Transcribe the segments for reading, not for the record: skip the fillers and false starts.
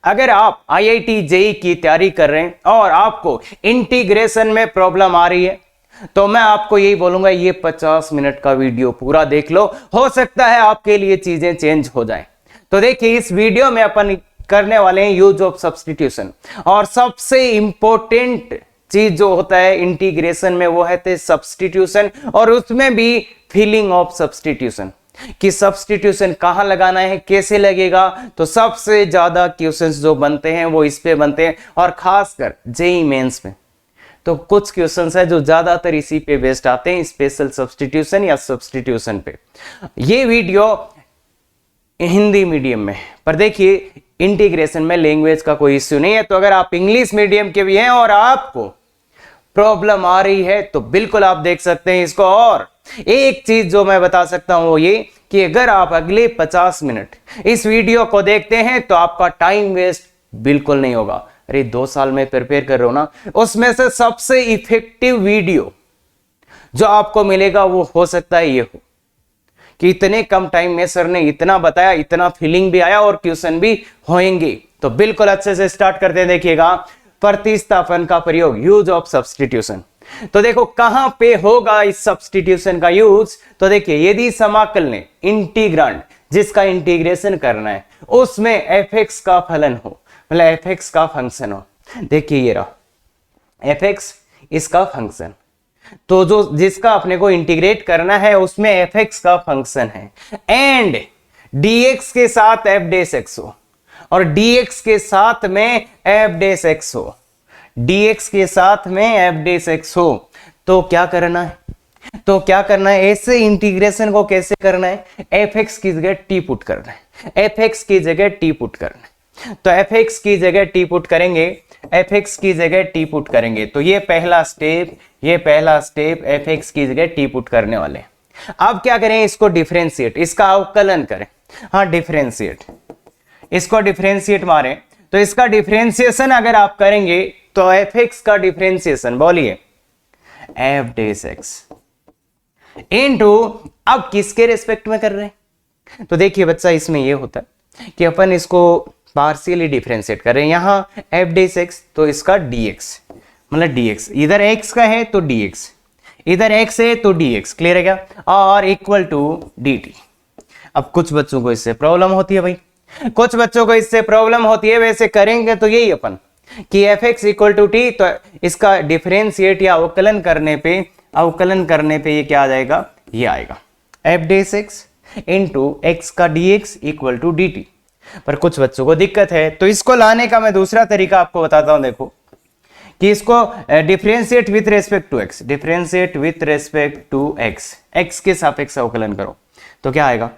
अगर आप IIT JEE की तैयारी कर रहे हैं और आपको इंटीग्रेशन में प्रॉब्लम आ रही है तो मैं आपको यही बोलूंगा, ये 50 मिनट का वीडियो पूरा देख लो, हो सकता है आपके लिए चीजें चेंज हो जाएं। तो देखिए, इस वीडियो में अपन करने वाले हैं यूज ऑफ सब्स्टिट्यूशन, और सबसे इंपॉर्टेंट चीज जो होता है इंटीग्रेशन में वो है सब्स्टिट्यूशन, और उसमें भी फीलिंग ऑफ सब्स्टिट्यूशन, कि सब्स्टिट्यूशन कहां लगाना है, कैसे लगेगा। तो सबसे ज्यादा क्वेश्चंस जो बनते हैं वो इस पे बनते हैं, और खासकर जेई मेंस में तो कुछ क्वेश्चंस है जो ज्यादातर इसी पे बेस्ड आते हैं, स्पेशल सब्स्टिट्यूशन या सब्स्टिट्यूशन पे। ये वीडियो हिंदी मीडियम में, पर देखिए इंटीग्रेशन में लैंग्वेज का कोई इश्यू नहीं है। तो अगर आप इंग्लिश मीडियम के भी हैं और आपको प्रॉब्लम आ रही है तो बिल्कुल आप देख सकते हैं इसको। और एक चीज जो मैं बता सकता हूं वो ये कि अगर आप अगले 50 मिनट इस वीडियो को देखते हैं तो आपका टाइम वेस्ट बिल्कुल नहीं होगा। अरे 2 साल में प्रिपेयर कर रहे हो ना, उसमें से सबसे इफेक्टिव वीडियो जो आपको मिलेगा वो हो सकता है ये हो कि इतने कम टाइम में सर ने इतना बताया, इतना फीलिंग भी आया और क्वेश्चन भी होंगे। तो बिल्कुल अच्छे से स्टार्ट करते हैं। देखिएगा, प्रतिस्थापन का प्रयोग, यूज ऑफ सब्स्टिट्यूशन। तो देखो कहां पे होगा इस सब्स्टिट्यूशन का यूज। तो देखिए, यदि समाकल ने इंटीग्रांड जिसका इंटीग्रेशन करना है उसमें एफ का फलन हो, मतलब एफ का फंक्शन हो। देखिए ये रहा एफ इसका फंक्शन, तो जो जिसका अपने को इंटीग्रेट करना है उसमें एफ का फंक्शन है, एंड dx के साथ एफ डेस एक्स हो और dx के साथ में एफ डेस एक्स हो, dx के साथ में एफ डेस एक्स हो। तो क्या करना है, तो क्या करना है, ऐसे इंटीग्रेशन को कैसे करना है, एफ की जगह टी पुट करना है, एफ की जगह टी पुट करना है। तो एफ की जगह टी पुट करेंगे, एफ की जगह टी पुट करेंगे। तो ये पहला स्टेप एफ की जगह टी पुट करने वाले। अब क्या करें, इसको डिफरेंशिएट, इसका अवकलन करें। हाँ, डिफरेंशिएट, इसको डिफरेंशिएट मारें। तो इसका डिफरेंशिएशन अगर आप करेंगे तो एफ का डिफरेंशिएशन बोलिए एफ डेस एक्स इनटू, अब किसके रेस्पेक्ट में कर रहे हैं। तो देखिए बच्चा, इसमें ये होता है कि अपन इसको पार्शियली डिफरेंशिएट कर रहे हैं। यहां एफ डेस एक्स तो इसका dx, मतलब dx इधर x का है तो dx, इधर x है तो dx, क्लियर है क्या, और इक्वल टू dt। अब कुछ बच्चों को इससे प्रॉब्लम होती है भाई, कुछ बच्चों को इससे प्रॉब्लम होती है। वैसे करेंगे तो यही अपन कि F X equal to T, तो इसका डिफरेंशिएट या अवकलन करने पे ये क्या आ जाएगा, ये आएगा F dash X into x का dx इक्वल टू dt। पर कुछ बच्चों को दिक्कत है, तो इसको लाने का मैं दूसरा तरीका आपको बताता हूं। देखो कि इसको differentiate with respect to X, differentiate with respect to X, X के सापेक्ष अवकलन करो तो क्या आएगा,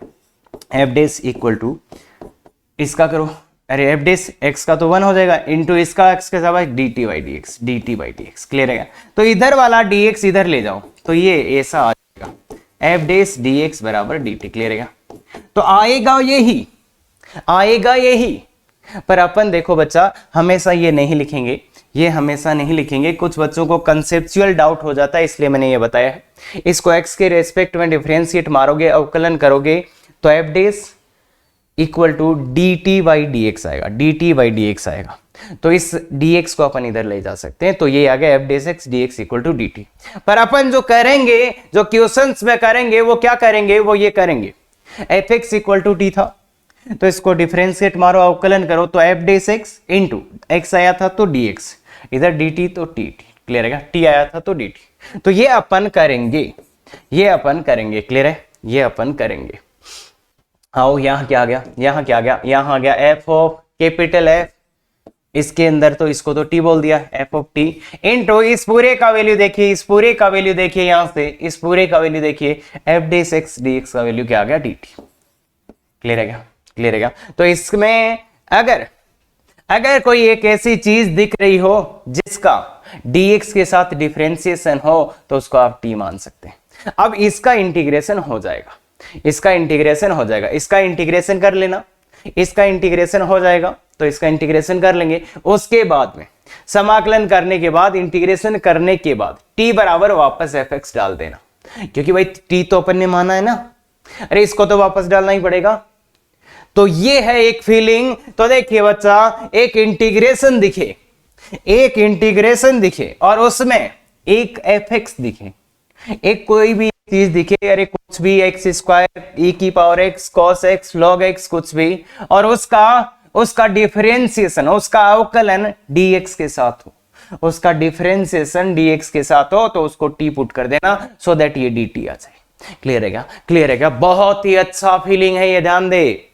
एफ डेस इक्वल टू इसका करो, अरे एफ डेस एक्स का तो 1 हो जाएगा इंटू इसका एक्स के साथ dt by D x, clear है। तो इधर वाला dx इधर ले जाओ तो ये ऐसा आ जाएगा एफ डेस dx बराबर dt, क्लियर है। तो आएगा यही, पर अपन देखो बच्चा हमेशा ये नहीं लिखेंगे, कुछ बच्चों को कंसेप्चुअल डाउट हो जाता है, इसलिए मैंने ये बताया है। इसको x के रेस्पेक्ट में डिफरेंशिएट मारोगे, अवकलन करोगे तो F dash equal to dt by D X आएगा। तो इस dx को अपन इधर ले जा सकते हैं, तो ये आ गया F dash X dx equal to dt। पर अपन जो करेंगे, जो क्वेश्चंस में करेंगे वो क्या करेंगे, वो ये करेंगे F X equal to T था तो इसको डिफरेंशिएट मारो, अवकलन करो तो F dash X into X आया था तो dx, इधर dt तो टी, क्लियर है, टी आया था तो dt। तो ये अपन करेंगे, क्लियर है, ये अपन करेंगे। आओ यहाँ क्या आ गया, यहाँ आ गया एफ ऑफ कैपिटल एफ, इसके अंदर तो इसको तो टी बोल दिया, एफ ऑफ टी इंटू इस पूरे का वैल्यू देखिए, यहां से इस पूरे का वैल्यू देखिए, एफ डेस एक्स dx का वैल्यू क्या आ गया, dt, क्लियर है क्या। तो इसमें अगर कोई एक ऐसी चीज दिख रही हो जिसका dx के साथ डिफरेंशिएशन हो तो उसको आप t मान सकते हैं। अब इसका इंटीग्रेशन हो जाएगा, इसका इंटीग्रेशन कर लेना, इसका इंटीग्रेशन हो जाएगा तो इसका इंटीग्रेशन कर लेंगे। उसके बाद में समाकलन करने के बाद, इंटीग्रेशन करने के बाद t बराबर वापस एफ एक्स डाल देना, क्योंकि भाई t तो अपन ने माना है ना, अरे इसको तो वापस डालना ही पड़ेगा। तो ये है एक फीलिंग। तो देखिए बच्चा, एक इंटीग्रेशन दिखे और उसमें एक fx दिखे, एक कोई भी चीज दिखे, अरे कुछ भी x स्क्वायर e की power x cos x log x कुछ भी, और उसका डिफरेंशिएशन, उसका अवकलन dx के साथ हो, उसका डिफरेंशिएशन dx के साथ हो, तो उसको t पुट कर देना सो दैट ये dt आ जाए। क्लियर है क्या? क्लियर है क्या? बहुत ही अच्छा फीलिंग है ये, ध्यान दे।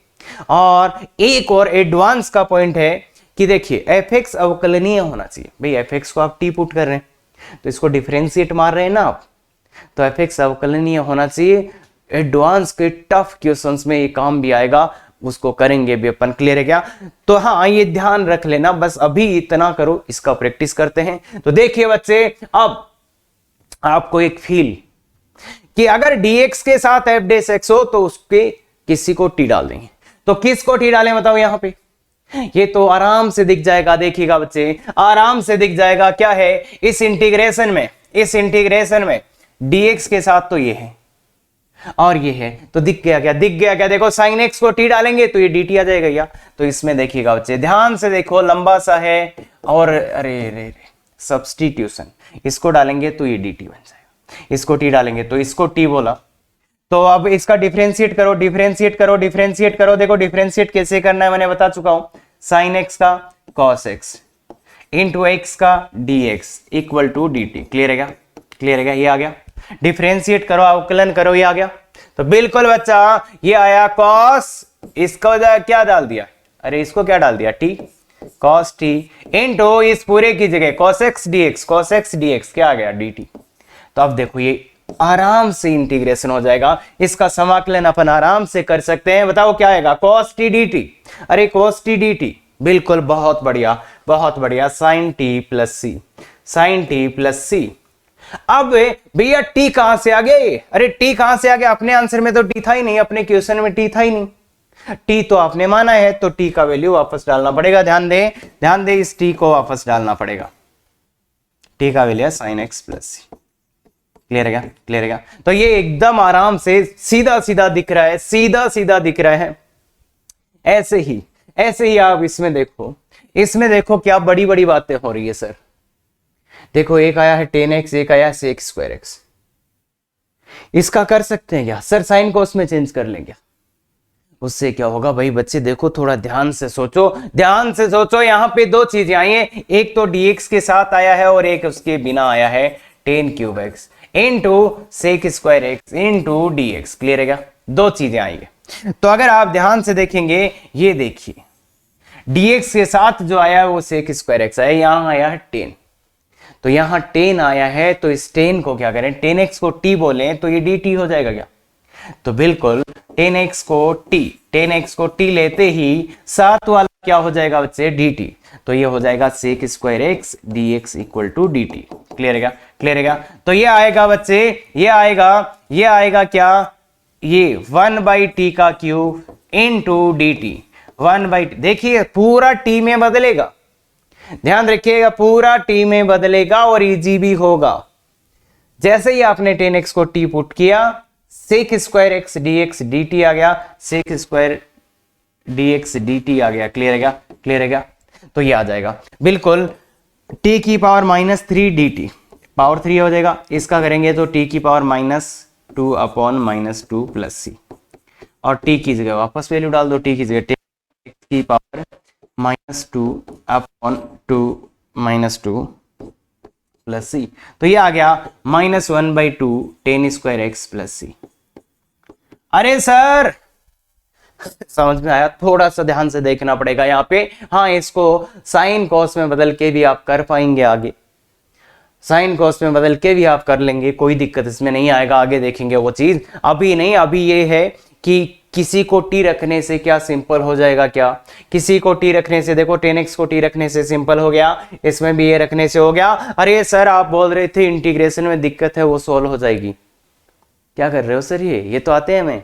और एक और एडवांस का पॉइंट है कि देखिए fx अवकलनीय होना चाहिए। भाई fx को आप t पुट कर रहे हैं तो इसको डिफरेंशिएट मार रहे हैं ना आप, तो fx अवकलनीय होना चाहिए। एडवांस के टफ क्वेश्चंस में ये काम भी आएगा, उसको करेंगे भी अपन। क्लियर है क्या? तो हाँ, ये ध्यान रख लेना, बस अभी इतना करो, इसका प्रैक्टिस करते हैं। तो देखिए बच्चे, अब आपको एक फील कि अगर dx के साथ f डैश x हो तो उसके किसी को t डाल देंगे। तो किसको t डालें बताओ यहां पे? ये तो आराम से दिख जाएगा, देखिएगा बच्चे, आराम से दिख जाएगा। क्या है इस इंटीग्रेशन में dx के साथ तो ये है और ये है, तो दिख गया क्या? दिख गया क्या? देखो sin x को t डालेंगे तो ये dt आ जाएगा क्या? तो इसमें देखिएगा बच्चे, ध्यान से देखो, लंबा सा है और अरे सब्स्टिट्यूशन, इसको डालेंगे तो ये dt बन जाएगा, इसको t डालेंगे तो इसको t बोला। तो अब इसका डिफरेंशिएट करो। देखो डिफरेंशिएट कैसे करना है मैंने बता चुका हूं। sin x का cos x इंटू x का dx equal to dt। Clear है क्या? ये आ गया। डिफरेंशिएट करो, अवकलन करो, ये आ गया। तो बिल्कुल बच्चा, ये आया cos, इसको क्या डाल दिया? अरे इसको क्या डाल दिया? t, cos t इंटू इस पूरे की जगह cos x dx क्या आ गया? dt। तो अब देखो ये आराम से इंटीग्रेशन हो जाएगा, इसका समाकलन अपन आराम से कर सकते हैं। बताओ क्या आएगा? cos t dt। अरे cos t dt, बिल्कुल, बहुत बढ़िया। sin t plus c। अब भैया t कहां से आ गया? अरे t कहां से आ गया? अपने आंसर में तो t था ही नहीं, अपने क्वेश्चन में t था ही नहीं। t तो आपने माना है तो t का वैल्यू वापस डालना पड़ेगा। ध्यान दे, इस t को वापस डालना पड़ेगा। t का वैल्यू है sin x plus c। Clear है क्या? तो ये एकदम आराम से सीधा दिख रहा है, ऐसे ही आप इसमें देखो क्या बड़ी बातें हो रही है सर। देखो एक आया है 10x, एक आया है sec स्क्वायर x। इसका कर सकते हैं क्या सर? साइन को उसमें चेंज कर लेंगे, उससे क्या होगा? भाई बच्चे देखो, थोड़ा ध्यान से सोचो। यहाँ पे दो चीजें आई हैं, एक तो dx के साथ आया है और एक उसके बिना आया है, 10 cube x into sec square X into dx। Clear है क्या? दो चीजें आई है। तो अगर आप ध्यान से देखेंगे, ये देखिए dx के साथ जो आया है वो सेक स्क्वायर एक्स आया, यहां आया है 10, तो यहां 10 आया है, तो इस 10 को क्या करें? 10x को t बोले तो ये dt हो जाएगा क्या? तो बिल्कुल 10x को t लेते ही साथ वाला क्या हो जाएगा बच्चे? dt। तो ये हो जाएगा sec square X dx equal to dt। Clear है क्या? तो ये आएगा बच्चे, ये आएगा क्या? ये 1/t का क्यूब इंटू dt। 1/t, देखिए पूरा t में बदलेगा, ध्यान रखिएगा, पूरा t में बदलेगा और इजी भी होगा। जैसे ही आपने 10x को t पुट किया, sec square X dx dt आ गया, सेक स्क्वायर dx dt आ गया। क्लियर है क्या? तो ये आ जाएगा बिल्कुल t की पावर -3 dt, पावर 3 हो जाएगा। इसका करेंगे तो t की पावर -2 अपॉन -2 प्लस c, और t की जगह वापस वैल्यू डाल दो, t की जगह x की पावर -2 अपॉन 2 प्लस c। तो ये आ गया -1/2 10 स्क्वायर एक्स प्लस c। अरे सर समझ में आया? थोड़ा सा ध्यान से देखना पड़ेगा यहाँ पे। हाँ, इसको साइन कॉस में बदल के भी आप कर पाएंगे, आगे साइन कॉस में बदल के भी आप कर लेंगे, कोई दिक्कत इसमें नहीं आएगा, आगे देखेंगे वो चीज, अभी नहीं। अभी ये है कि किसी को टी रखने से क्या सिंपल हो जाएगा? क्या किसी को टी रखने से, देखो 10x को टी रखने से सिंपल हो गया, इसमें भी ये रखने से हो गया। अरे सर आप बोल रहे थे इंटीग्रेशन में दिक्कत है, वो सोल्व हो जाएगी, क्या कर रहे हो सर? ये तो आते हैं हमें।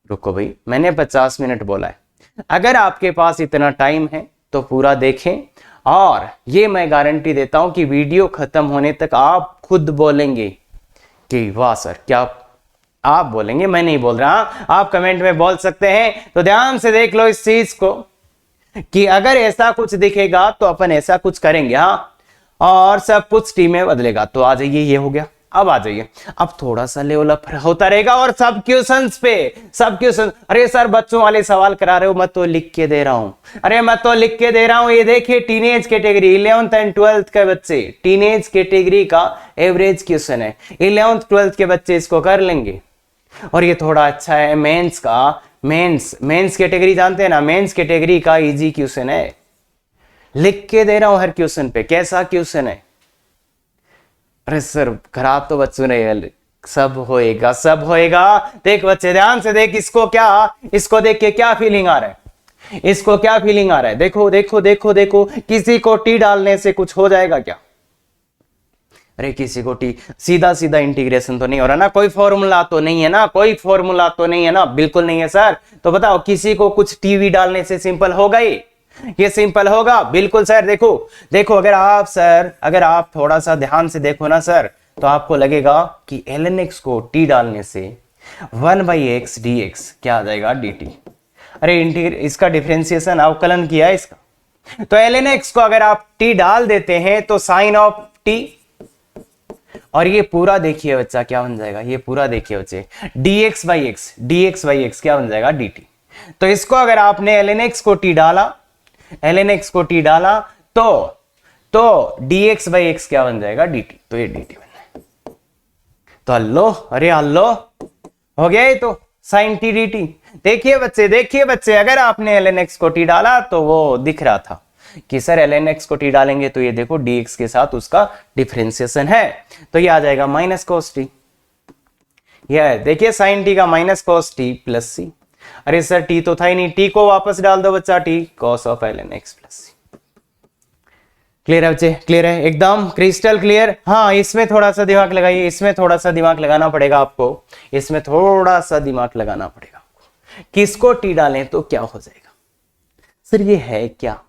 रुको भाई, मैंने 50 मिनट बोला है, अगर आपके पास इतना टाइम है तो पूरा देखें, और ये मैं गारंटी देता हूं कि वीडियो खत्म होने तक आप खुद बोलेंगे कि वाह सर क्या आप बोलेंगे, मैं नहीं बोल रहा, आप कमेंट में बोल सकते हैं। तो ध्यान से देख लो इस चीज को कि अगर ऐसा कुछ दिखेगा तो अपन ऐसा कुछ करेंगे, हाँ, और सब कुछ टी में बदलेगा। तो आ जाइए, ये हो गया। अब आ जाइए, अब थोड़ा सा लेवल अप होता रहेगा और सब क्वेश्चंस पे, सब क्वेश्चन, अरे सर बच्चों वाले सवाल करा रहे हो, मैं तो लिख के दे रहा हूं, अरे मैं तो लिख के दे रहा हूं। ये देखिए teenage category 11th and 12th के बच्चे, टीनेज कैटेगरी का एवरेज क्वेश्चन है, 11th 12th के बच्चे इसको कर लेंगे। और ये थोड़ा अच्छा है मेंस का, मेंस कैटेगरी जानते हैं ना, मेंस कैटेगरी का इजी क्वेश्चन है, लिख के दे रहा हूं हर क्वेश्चन पे कैसा क्वेश्चन है। अरे सर खराब तो बच्चों ने, सब होएगा, सब होएगा। देख बच्चे ध्यान से देख, इसको क्या, इसको देख के क्या फीलिंग आ रहा है, इसको क्या फीलिंग आ रहा है, देखो देखो देखो देखो, किसी को टी डालने से कुछ हो जाएगा क्या? अरे किसी को टी, सीधा सीधा इंटीग्रेशन तो नहीं हो रहा ना, कोई फॉर्मूला तो नहीं है ना, कोई फॉर्मूला तो नहीं है ना, बिल्कुल नहीं है सर। तो बताओ किसी को कुछ टीवी डालने से सिंपल होगा ये सिंपल होगा? बिल्कुल सर। देखो देखो, अगर आप सर, अगर आप थोड़ा सा ध्यान से देखो ना सर, तो आपको लगेगा कि ln x को t डालने से 1/x dx क्या आ जाएगा, dt। अरे इसका डिफरेंशिएशन अवकलन किया है इसका, तो ln x को अगर आप t डाल देते हैं तो साइन ऑफ t, और ये पूरा देखिए बच्चा क्या बन जाएगा, ये पूरा देखिए बच्चे dx/x क्या बन जाएगा, dt। तो इसको अगर आपने ln x को t डाला, ln x को t डाला, तो dx/x क्या बन जाएगा, dt। तो ये dt बन जाएगा। तो हल्लो, अरे हल्लो, हो गया ये तो sin t dt। देखिए बच्चे, अगर आपने ln x को t डाला तो वो दिख रहा था कि सर ln x को t डालेंगे तो ये देखो dx के साथ उसका डिफरेंशिएशन है, तो ये आ जाएगा माइनस cos t। ये देखिए sin t का minus cos t plus c। अरे सर t तो था ही नहीं, t को वापस डाल दो बच्चा, t cos of ln x plus c। Clear है बच्चे, क्लियर है, एकदम क्रिस्टल क्लियर। हाँ इसमें थोड़ा सा दिमाग लगाइए, इसमें थोड़ा सा दिमाग लगाना पड़ेगा आपको, इसमें थोड़ा सा दिमाग लगाना पड़ेगा आपको। किसको t डालें तो क्या हो जाएगा सर, ये है क्या?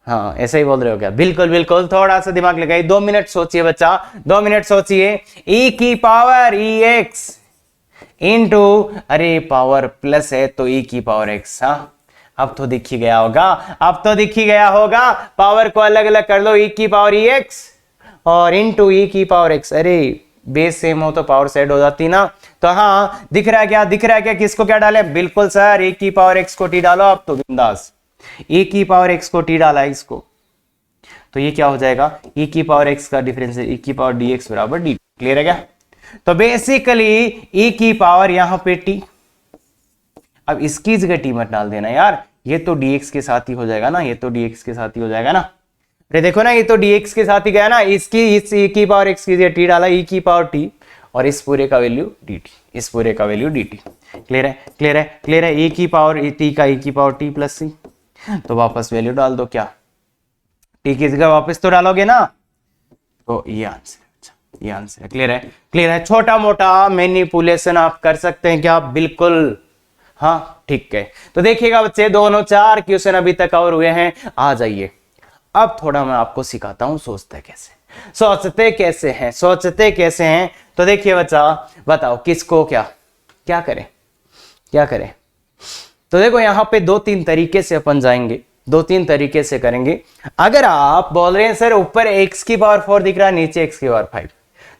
हाँ ऐसा ही बोल रहे हो क्या? बिल्कुल बिल्कुल, थोड़ा सा दिमाग लगाइए, 2 मिनट सोचिए बच्चा, 2 मिनट सोचिए। e की पावर ex इंटू, अरे पावर प्लस है तो e की पावर x। हाँ अब तो दिख ही गया होगा, अब तो दिख ही गया होगा। पावर को अलग अलग कर लो, e की पावर ex और इंटू e की पावर x। अरे बेस सेम हो तो पावर साइड हो जाती ना। तो हाँ दिख रहा है क्या, दिख रहा है क्या, किसको क्या डाले? बिल्कुल सर, e की पावर x को t डालो आप तो बिंदास, e की पावर x को t डाला इसको, तो ये क्या हो जाएगा, e की पावर x का डिफरेंस है e की पावर dx बराबर dt। क्लियर है क्या? तो बेसिकली e की पावर यहां पे t, अब इसकी जगह t मत डाल देना यार, ये तो dx के साथ ही हो जाएगा ना, ये तो dx के साथ ही हो जाएगा ना। अरे देखो ना, ये तो dx के साथ ही गया ना, इसकी इस e की पावर x की जगह t डाला, e की पावर t, और इस पूरे का वैल्यू dt, इस पूरे का वैल्यू dt। क्लियर है, क्लियर है, क्लियर है। e की पावर t का e की पावर t प्लस c, तो वापस वैल्यू डाल दो, क्या t की जगह वापस तो डालोगे ना, तो ये आंसर, ये आंसर है। क्लियर है, क्लियर है। छोटा मोटा मैनिपुलेशन आप कर सकते हैं क्या? बिल्कुल, हाँ ठीक है। तो देखिएगा बच्चे, दोनों 4 क्वेश्चन अभी तक और हुए हैं। आ जाइए, अब थोड़ा मैं आपको सिखाता हूं सोचते कैसे, सोचते कैसे हैं, सोचते कैसे हैं। तो देखिए बच्चा, बताओ किसको क्या क्या करें, क्या करें? तो देखो यहाँ पे 2-3 तरीके से अपन जाएंगे, 2-3 तरीके से करेंगे। अगर आप बोल रहे हैं सर ऊपर x की पावर 4 दिख रहा है, नीचे x की पावर 5,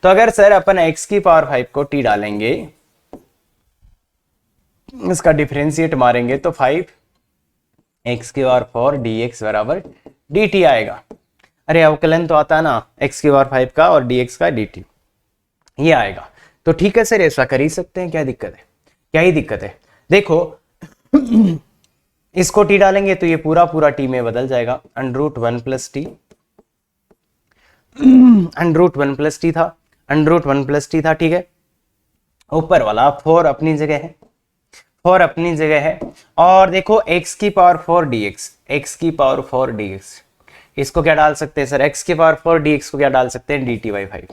तो अगर सर अपन x की पावर 5 को t डालेंगे, इसका डिफरेंशिएट मारेंगे तो 5 x की पावर 4 dx बराबर dt आएगा। अरे अवकलन तो आता है ना x की पावर 5 का और dx का dt, ये आएगा। तो ठीक है सर, ऐसा कर ही सकते हैं, क्या दिक्कत है, क्या ही दिक्कत है? देखो इसको t डालेंगे तो ये पूरा पूरा t में बदल जाएगा, √1 प्लस t, √1 प्लस t था, √1 प्लस t था, ठीक है। ऊपर वाला 4 अपनी जगह है, 4 अपनी जगह है, और देखो x की पावर 4 dx, x की पावर 4 dx, इसको क्या डाल सकते हैं सर, x की पावर 4 dx को क्या डाल सकते हैं, dt/5।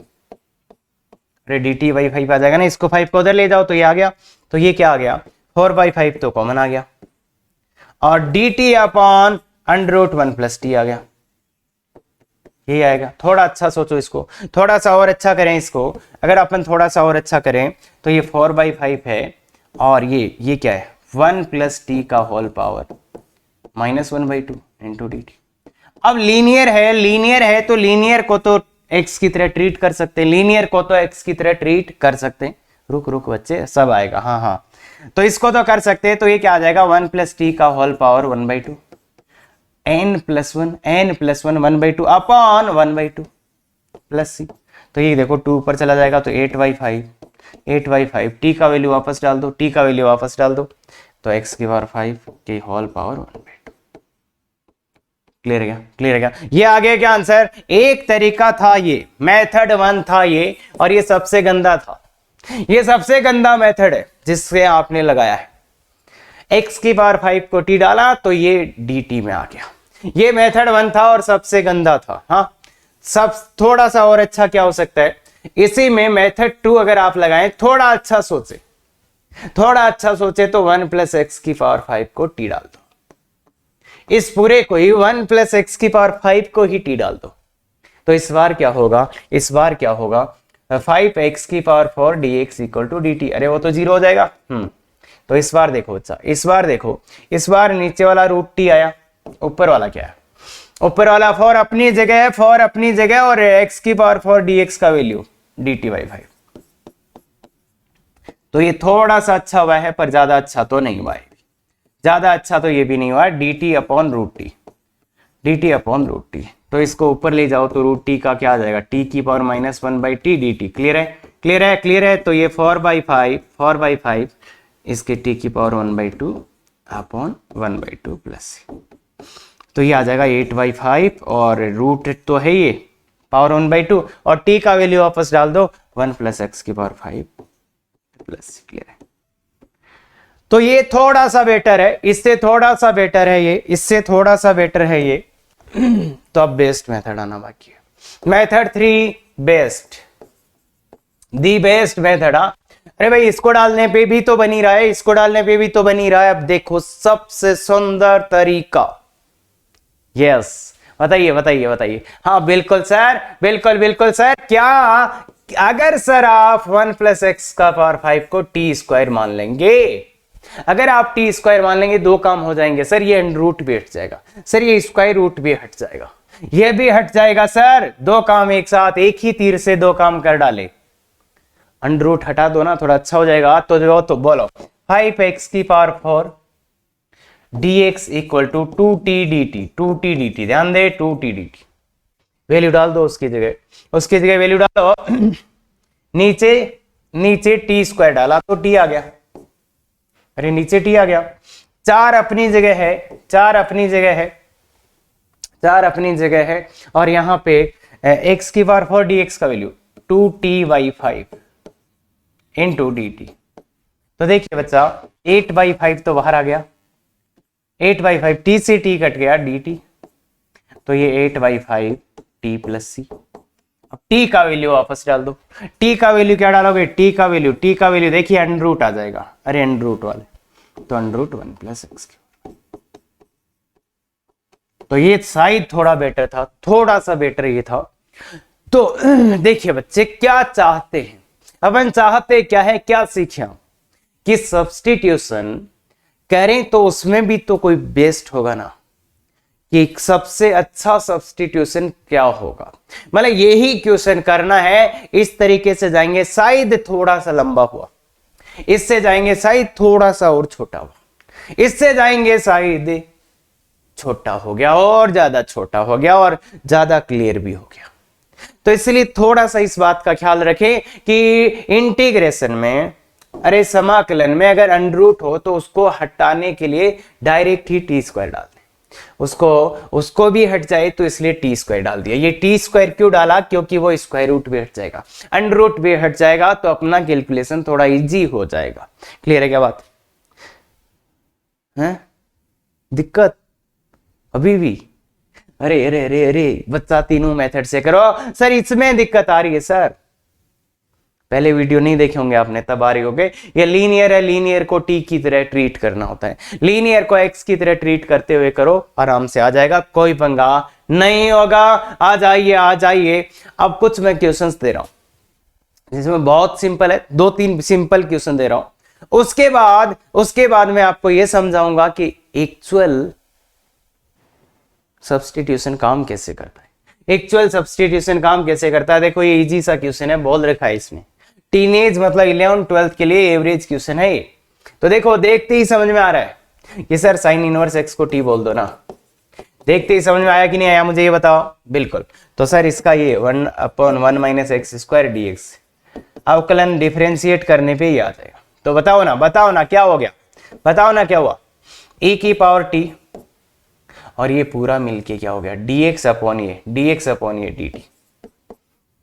अरे dt/5 आ जाएगा ना, इसको 5 को उधर ले जाओ तो ये आ गया, तो ये क्या आ गया, 4/5 तो कॉमन आ गया, और dt अपॉन √1 प्लस t आ गया। ये आएगा। थोड़ा अच्छा सोचो इसको, थोड़ा सा और अच्छा करें इसको। अगर अपन थोड़ा सा और अच्छा करें तो ये 4/5 है और ये क्या है 1 + t का whole power -1/2 into D T. अब लीनियर है तो लीनियर को तो x की तरह ट्रीट कर सकते हैं, लीनियर को तो x की तरह ट्रीट कर सकते हैं। रुक बच्चे सब आएगा, हाँ तो इसको तो कर सकते हैं। तो ये क्या आ जाएगा 1 + t का whole power 1/2 n+1 1/2 upon 1/2 plus c। तो ये देखो 2 ऊपर चला जाएगा तो 8/5 t का वैल्यू वापस डाल दो, t का वैल्यू वापस डाल दो तो x की पावर 5 के होल पावर 1/2। क्लियर है क्या? ये आ गया क्या आंसर? एक तरीका था ये, मेथड 1 था ये, और ये सबसे गंदा था। ये सबसे गंदा मेथड है जिससे आपने लगाया है। x की पावर 5 को t डाला तो ये dt में आ गया। ये मेथड 1 था और सबसे गंदा था। हाँ, सब थोड़ा सा और अच्छा क्या हो सकता है इसी में मेथड 2 अगर आप लगाएं, थोड़ा अच्छा सोचे तो 1 + x की पावर 5 को t डाल दो। इस पूरे को ही 1 + x की पावर 5 को ही t डाल दो। तो इस बार क्या होगा 5x की पावर 4 dx = dt। अरे वो तो 0 हो जाएगा। तो इस बार देखो बच्चा, इस बार नीचे वाला √t आया, ऊपर वाला क्या है? ऊपर वाला 4 अपनी जगह है, 4 अपनी जगह, और x की पावर 4 dx का वैल्यू dt/5। तो ये थोड़ा सा अच्छा हुआ है पर ज्यादा अच्छा तो नहीं हुआ है। ज्यादा अच्छा तो ये भी नहीं हुआ, dt/√t। तो इसको ऊपर ले जाओ तो √t का क्या आ जाएगा t की पावर -1/t dt। क्लियर है। तो ये 4/5 इसके t की पावर 1/2 अपॉन 1/2 प्लस। तो ये आ जाएगा 8/5 और रूट तो है ये पावर 1/2 और t का वैल्यू वापस डाल दो 1 + x की पावर 5 प्लस। क्लियर है? तो ये थोड़ा सा बेटर है, इससे थोड़ा सा बेटर है ये, इससे थोड़ा सा बेटर है ये। तो अब बेस्ट मेथड आना बाकी है। Method 3 best, the best method. अरे भाई इसको डालने पे भी तो बनी रहा है, इसको डालने पे भी तो बनी रहा है। अब देखो सबसे सुंदर तरीका। यस, बताइए। हाँ बिल्कुल सर, बिल्कुल सर। क्या अगर सर आप 1 + x का पावर 5 को t² मान लेंगे, अगर आप t² मान लेंगे, दो काम हो जाएंगे सर। ये √ भी हट जाएगा सर, ये स्क्वायर रूट भी हट जाएगा, ये भी हट जाएगा सर। दो काम एक साथ, एक ही तीर से दो काम कर डाले। √ हटा दो ना, थोड़ा अच्छा हो जाएगा। तो बोलो 5x की पावर 4 dx = 2t dt। ध्यान दे 2t dt। वैल्यू डाल दो उसकी जगह वैल्यू डालो। नीचे t² डाला तो t आ गया। अरे नीचे t आ गया। 4 अपनी जगह है और यहां पे x की पावर 4 dx का वैल्यू 2t/5 इंटू dt। तो देखिए बच्चा 8/5 तो बाहर आ गया, 8/5 t से t कट गया dt। तो ये 8/5 t + c। अब t का वैल्यू वापस डाल दो। t का वैल्यू क्या डालोगे? t का वैल्यू देखिए √ आ जाएगा। अरे √ वाले तो √1 + x। तो ये शायद थोड़ा बेटर था, थोड़ा सा बेटर ये था। तो देखिए बच्चे क्या चाहते हैं अपन, चाहते क्या है, क्या सीखे कि सब्स्टिट्यूशन करें तो उसमें भी तो कोई बेस्ट होगा ना, कि सबसे अच्छा सब्स्टिट्यूशन क्या होगा। मतलब यही क्वेश्चन करना है। इस तरीके से जाएंगे शायद थोड़ा सा लंबा हुआ, इससे जाएंगे शायद थोड़ा सा और छोटा हुआ, इससे जाएंगे शायद छोटा हो गया और ज्यादा छोटा हो गया और ज्यादा क्लियर भी हो गया। तो इसलिए थोड़ा सा इस बात का ख्याल रखें कि इंटीग्रेशन में, अरे समाकलन में अगर √ हो तो उसको हटाने के लिए डायरेक्ट ही t² डाल दें। उसको भी हट जाए तो इसलिए t² डाल दिया। ये t² क्यों डाला? क्योंकि वो स्क्वायर रूट भी हट जाएगा, √ भी हट जाएगा, तो अपना कैलकुलेशन थोड़ा इजी हो जाएगा। क्लियर है क्या बात? है दिक्कत अभी भी? अरे बच्चा तीनों मेथड से करो। सर इसमें दिक्कत आ रही है सर, पहले वीडियो नहीं देखे होंगे आपने, तब आ रही होगे। ये लीनियर है, लीनियर को टी की तरह ट्रीट करना होता है, लीनियर को एक्स की तरह ट्रीट करते हुए करो, आराम से आ जाएगा, कोई पंगा नहीं होगा। आ जाइए आ जाइए। अब कुछ मैं क्वेश्चंस दे रहा हूं जिसमें बहुत सिंपल है, 2-3 सिंपल क्वेश्चन दे रहा हूं। उसके बाद मैं आपको यह समझाऊंगा कि एक्चुअल सब्स्टिट्यूशन काम कैसे करता है। एक्चुअल सब्स्टिट्यूशन काम कैसे करता है, देखो ये इजी सा क्वेश्चन है, बोल रखा है इसमें। टीनेज मतलब 11th-12th के लिए एवरेज क्वेश्चन है ये। तो देखो देखते ही समझ में आ रहा है कि सर साइन इनवर्स एक्स को टी बोल दो ना। देखते ही समझ में आया कि नहीं आया, मुझे ये बताओ। बिल्कुल। तो सर इसका ये 1/1 - x² dx अवकलन डिफरेंशिएट करने पे ही आ जाएगा। तो बताओ ना क्या हो गया, बताओ ना क्या हुआ। e की पावर t और ये पूरा मिलके क्या हो गया, dx अपॉन ये dt।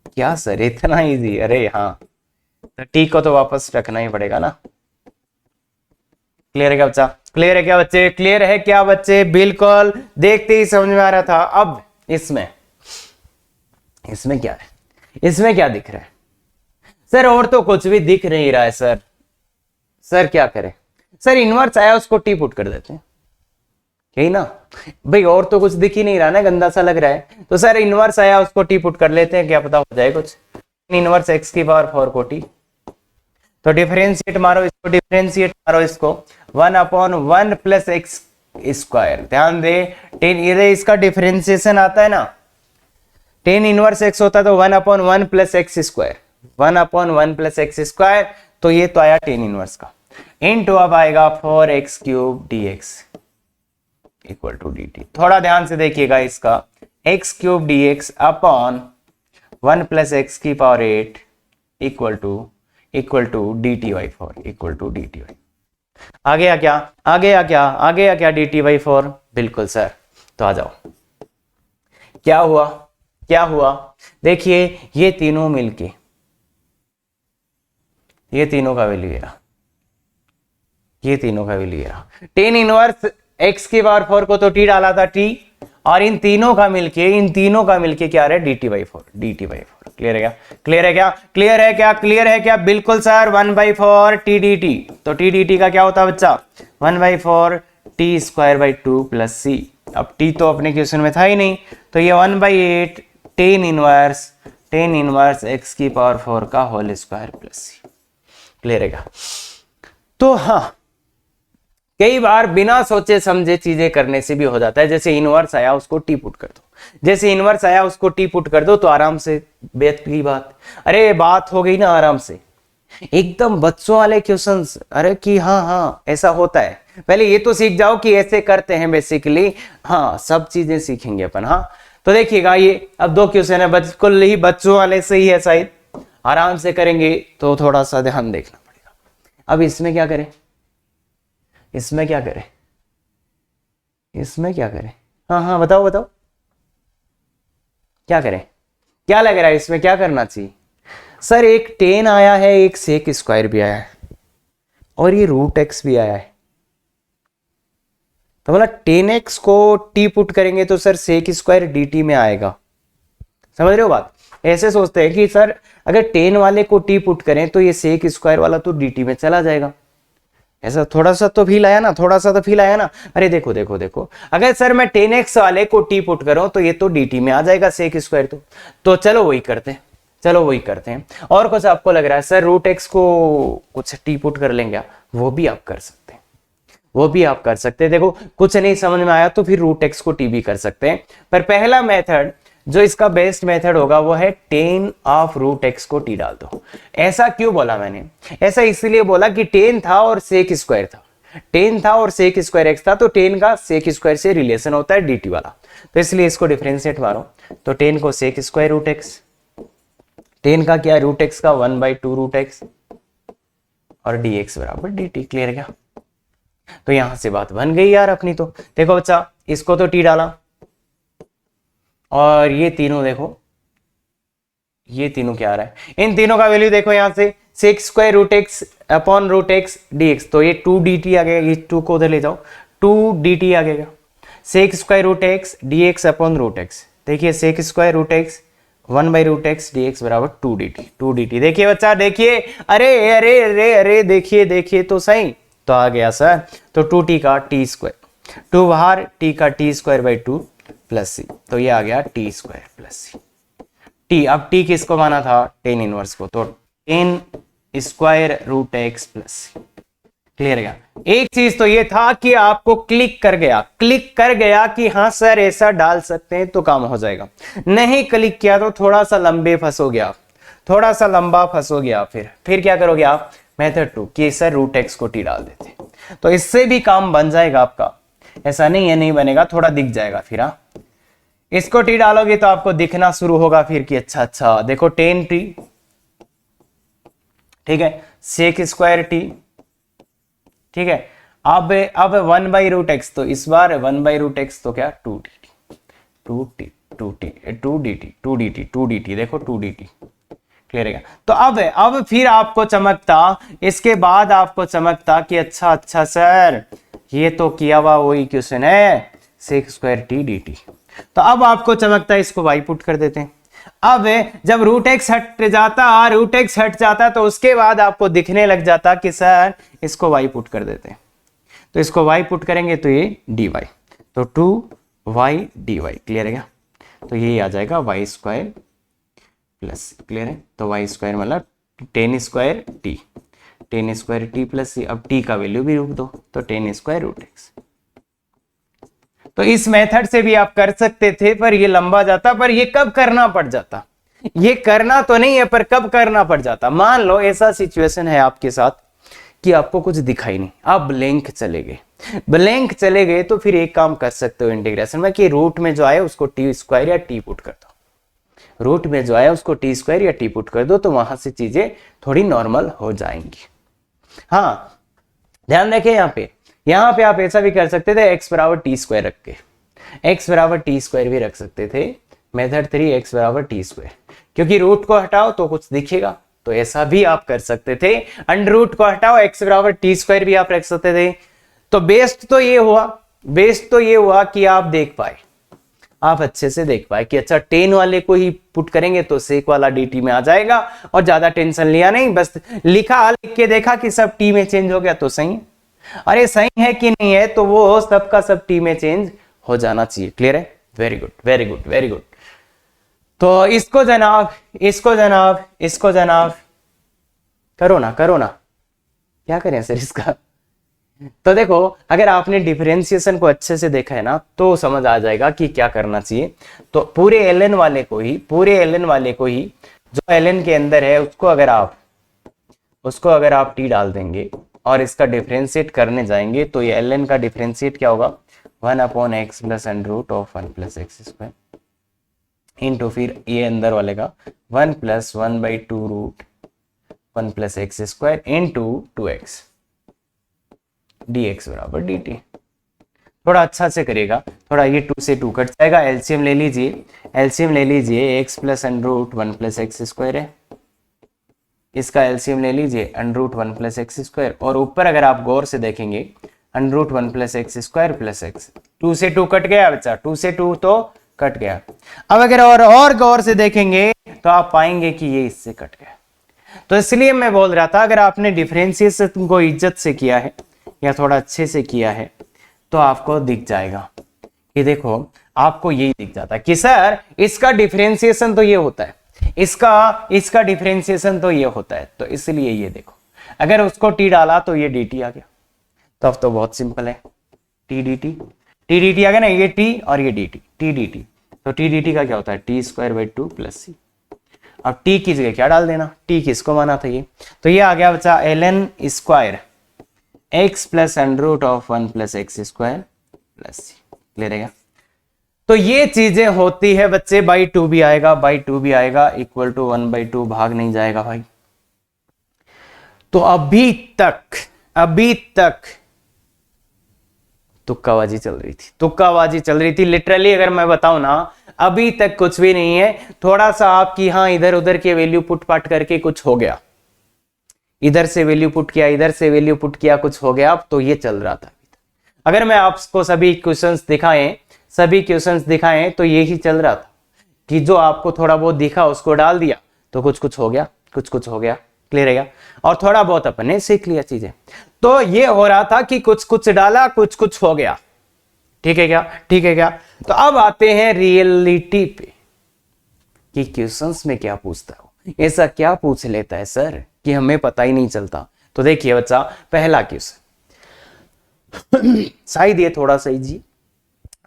क्या सर इतना इजी? अरे हाँ, तो t को तो वापस रखना ही पड़ेगा ना। क्लियर है क्या बच्चा? क्लियर है क्या बच्चे? क्लियर है क्या बच्चे? बिल्कुल, देखते ही समझ में आ रहा था। अब इसमें क्या है, इसमें क्या दिख रहा है सर? और तो कुछ भी दिख नहीं रहा है सर। सर क्या करें? सर इनवर्स आया उसको टी पुट कर देते हैं, यही ना भाई, और तो कुछ दिख ही नहीं रहा ना, गंदा सा लग रहा है। तो सर इनवर्स आया उसको टी पुट कर लेते हैं, क्या पता हो जाए कुछ। इनवर्स x की पावर 4 को t, तो डिफरेंशिएट मारो इसको, 1/1 + x²। ध्यान दे, 10 ये इसका डिफरेंशिएशन आता है ना, 10 इनवर्स x होता है तो 1/1 + x², 1/1 + x²। तो ये तो आया 10 इनवर्स का, इनटू अब आएगा 4x³ dx = dt। थोड़ा ध्यान से देखिएगा इसका, x³ dx upon 1 + x⁸ equal to dt/4 dt/। आ गया क्या dt/4? बिल्कुल सर। तो आ जाओ, क्या हुआ देखिए, ये तीनों मिलके, ये तीनों का वैल्यू ये रहा, 10 इनवर्स x की पावर 4 को तो t डाला था t, और इन तीनों का मिलके क्या रहा है, dt/4। क्लियर है क्या? बिल्कुल सर, 1/4 t dt। तो t dt का क्या होता है बच्चा, 1/4 t² 2 + c। अब t तो अपने क्वेश्चन में था ही नहीं, तो ये 1/8 10 इनवर्स x की पावर 4 का होल स्क्वायर + c। क्लियर है क्या? तो हाँ, कई बार बिना सोचे समझे चीजें करने से भी हो जाता है। जैसे इनवर्स आया उसको टी पुट कर दो, तो आराम से बेत की बात, अरे बात हो गई ना आराम से, एकदम बच्चों वाले क्वेश्चंस। अरे कि हाँ ऐसा होता है, पहले ये तो सीख जाओ कि ऐसे करते हैं बेसिकली। हाँ, सब चीजें सीखेंगे अपन। हाँ, तो देखिएगा ये अब 2 क्वेश्चन है, बिल्कुल ही बच्चों वाले से ही है शायद, आराम से करेंगे तो थोड़ा सा ध्यान देखना पड़ेगा। अब इसमें क्या करें, हाँ बताओ क्या करें, क्या लग रहा है इसमें, क्या करना चाहिए? सर एक 10 आया है, एक sec² भी आया है, और ये √x भी आया है। तो मतलब 10x को t पुट करेंगे तो सर sec² dt में आएगा। समझ रहे हो बात? ऐसे सोचते हैं कि सर अगर 10 वाले को t पुट करें तो ये sec² वाला तो dt में चला जाएगा। ऐसा थोड़ा सा तो फील आया ना, अरे देखो, अगर सर मैं 10x वाले को t पुट करूं तो ये तो dt में आ जाएगा sec²। तो चलो वही करते हैं। और कुछ आपको लग रहा है सर √x को कुछ t पुट कर लेंगे, वो भी आप कर सकते हैं। देखो कुछ नहीं समझ में आया तो फिर √x को t भी कर सकते हैं, पर पहला मेथड जो इसका बेस्ट मेथड होगा वो है 10 ऑफ √x को t डाल दो। ऐसा क्यों बोला मैंने? ऐसा इसलिए बोला कि 10 था और sec² था, 10 था और sec² x था, तो 10 का sec² से रिलेशन होता है dt वाला, तो इसलिए इसको डिफरेंशिएट मारो। तो 10 को sec² √x, 10 का क्या √x का 1/2 √x, और dx बराबर dt। क्लियर क्या? तो यहां से बात बन गई यार अपनी। तो देखो बच्चा, इसको तो t डाला, और ये तीनों देखो, ये तीनों क्या आ रहा है, इन तीनों का वैल्यू देखो यहां से, sec² √x upon √x dx। तो ये 2 dt आ गया, ये 2 को उधर ले जाओ, 2 dt आ गया, sec² √x dx upon √x। देखिए sec² √x 1/√x dx बराबर 2dt। देखिए बच्चा, देखिए, अरे अरे अरे अरे, देखिए तो सही, तो आ गया सर। तो 2t का t², 2 बाहर, t का t²/2 प्लस सी, तो ये आ गया t² प्लस सी। t, अब t किसको माना था? tan इनवर्स को, तो tan²√x प्लस सी। क्लियर है? एक चीज तो ये था कि आपको क्लिक कर गया कि हाँ सर ऐसा डाल सकते हैं तो काम हो जाएगा। नहीं क्लिक किया तो थोड़ा सा लंबा फंसोगे आप। फिर क्या करोगे आप? मेथड 2 कि सर √x को t डाल देते, तो इससे भी काम बन जाएगा आपका। ऐसा नहीं है नहीं बनेगा, थोड़ा दिख जाएगा फिर। हाँ, इसको t डालोगे तो आपको दिखना शुरू होगा फिर कि अच्छा देखो tan t, ठीक है, sec²t, ठीक है। अब 1/√x, तो इस बार 1/√x तो क्या 2dt, देखो 2dt। क्लियर है? तो अब फिर आपको चमकता, इसके बाद आपको चमकता कि अच्छा सर ये तो किया हुआ वही क्वेश्चन है, sec²t dt। तो अब आपको चमकता, इसको y पुट कर देते हैं। अब जब √x हट जाता तो उसके बाद आपको दिखने लग जाता कि सर इसको y पुट कर देते हैं। तो इसको y पुट करेंगे तो ये dy, तो 2y dy। क्लियर है क्या? तो ये आ जाएगा y² प्लस, क्लियर है? तो y² मतलब tan²t प्लस सी। अब t का वैल्यू भी रख दो, तो tan²√x। तो इस मेथड से भी आप कर सकते थे, पर ये लंबा जाता, पर ये कब करना पड़ जाता? ये करना तो नहीं है, पर कब करना पड़ जाता? मान लो ऐसा सिचुएशन है आपके साथ कि आपको कुछ दिखाई नहीं, आप ब्लैंक चले गए, तो फिर एक काम कर सकते हो इंटीग्रेशन में कि रूट में जो आए उसको t² या t पुट कर दो। रूट में जो आया उसको t² या t पुट कर दो, तो वहां से चीजें थोड़ी नॉर्मल हो जाएंगी। हाँ, ध्यान रखें, यहाँ पे आप ऐसा भी कर सकते थे, x बराबर t² रख के, x बराबर t² भी रख सकते थे। मेथड 3 x बराबर t², क्योंकि रूट को हटाओ तो कुछ दिखेगा, तो ऐसा भी आप कर सकते थे। अंडर रूट को हटाओ, x बराबर t² भी आप रख सकते थे। तो बेस्ट तो ये हुआ कि आप देख पाए, आप अच्छे से देख पाए कि अच्छा tan वाले को ही पुट करेंगे तो sec वाला dt में आ जाएगा, और ज्यादा टेंशन लिया नहीं, बस लिख के देखा कि सब t में चेंज हो गया तो सही है। अरे सही है कि नहीं है, तो वो सबका सब t में चेंज हो जाना चाहिए। क्लियर है? Very good. तो इसको जनाब करो ना, क्या करें सर इसका? तो देखो, अगर आपने डिफरेंशिएशन को अच्छे से देखा है ना, तो समझ आ जाएगा कि क्या करना चाहिए। तो पूरे ln वाले को ही जो ln के अंदर है उसको अगर आप t डाल देंगे और इसका डिफरेंशिएट करने जाएंगे, तो ये ln का डिफरेंशिएट क्या होगा? 1/x plus under root of 1 plus x² into फिर ये अंदर वाले का 1 plus 1/2 root 1 plus x² into 2x dx बराबर dt। थोड़ा अच्छा से करेगा, थोड़ा ये 2 से 2 कट जाएगा। एलसीएम ले लीजिए, x plus under root 1 plus x² है, इसका एलसीएम ले लीजिए अंडर रूट 1 प्लस x², और ऊपर अगर आप गौर से देखेंगे under root 1 plus x² plus x, 2 से 2 कट गया बच्चा, 2 से 2 तो कट गया। अब अगर और गौर से देखेंगे तो आप पाएंगे कि ये इससे कट गया। तो इसलिए मैं बोल रहा था, अगर आपने डिफरेंशिएशन को इज्जत से किया है या थोड़ा अच्छे से किया है तो आपको दिख जाएगा कि देखो, आपको यही दिख जाता है कि सर इसका डिफरेंशिएशन तो ये होता है, इसका डिफरेंशिएशन तो ये होता है। तो इसलिए ये देखो, अगर उसको t डाला तो ये dt आ गया। तो अब तो बहुत सिंपल है, t dt आ गया ना, ये t और ये dt, t dt। तो t dt का क्या होता है? t²/2 प्लस सी। अब t की जगह क्या डाल देना, t किसको माना था ये, तो ये आ गया बच्चा ln² x plus under root of 1 plus x² plus C. Clear है? तो ये चीजें होती है बच्चे, बाई 2 भी आएगा, इक्वल टू 1/2 भाग नहीं जाएगा भाई। तो अभी तक तुक्काबाजी चल रही थी लिटरली। अगर मैं बताऊं ना, अभी तक कुछ भी नहीं है, थोड़ा सा आपकी हाँ इधर उधर के वैल्यू पुट पाट करके कुछ हो गया, इधर से वैल्यू पुट किया, कुछ हो गया। अब तो ये चल रहा था। अगर मैं आपको सभी क्वेश्चंस दिखाएं तो यही चल रहा था। कि जो आपको थोड़ा बहुत दिखा उसको डाल दिया तो कुछ कुछ हो गया, कुछ कुछ हो गया, क्लियर है क्या? और थोड़ा बहुत अपने सीख लिया चीजें। तो ये हो रहा था कि कुछ कुछ डाला, कुछ कुछ हो गया, ठीक है क्या? ठीक है क्या? तो अब आते हैं रियलिटी पे कि क्वेश्चंस में क्या पूछता है, ऐसा क्या पूछ लेता है सर कि हमें पता ही नहीं चलता। तो देखिए बच्चा, पहला क्वेश्चन शायद ये थोड़ा सा इजी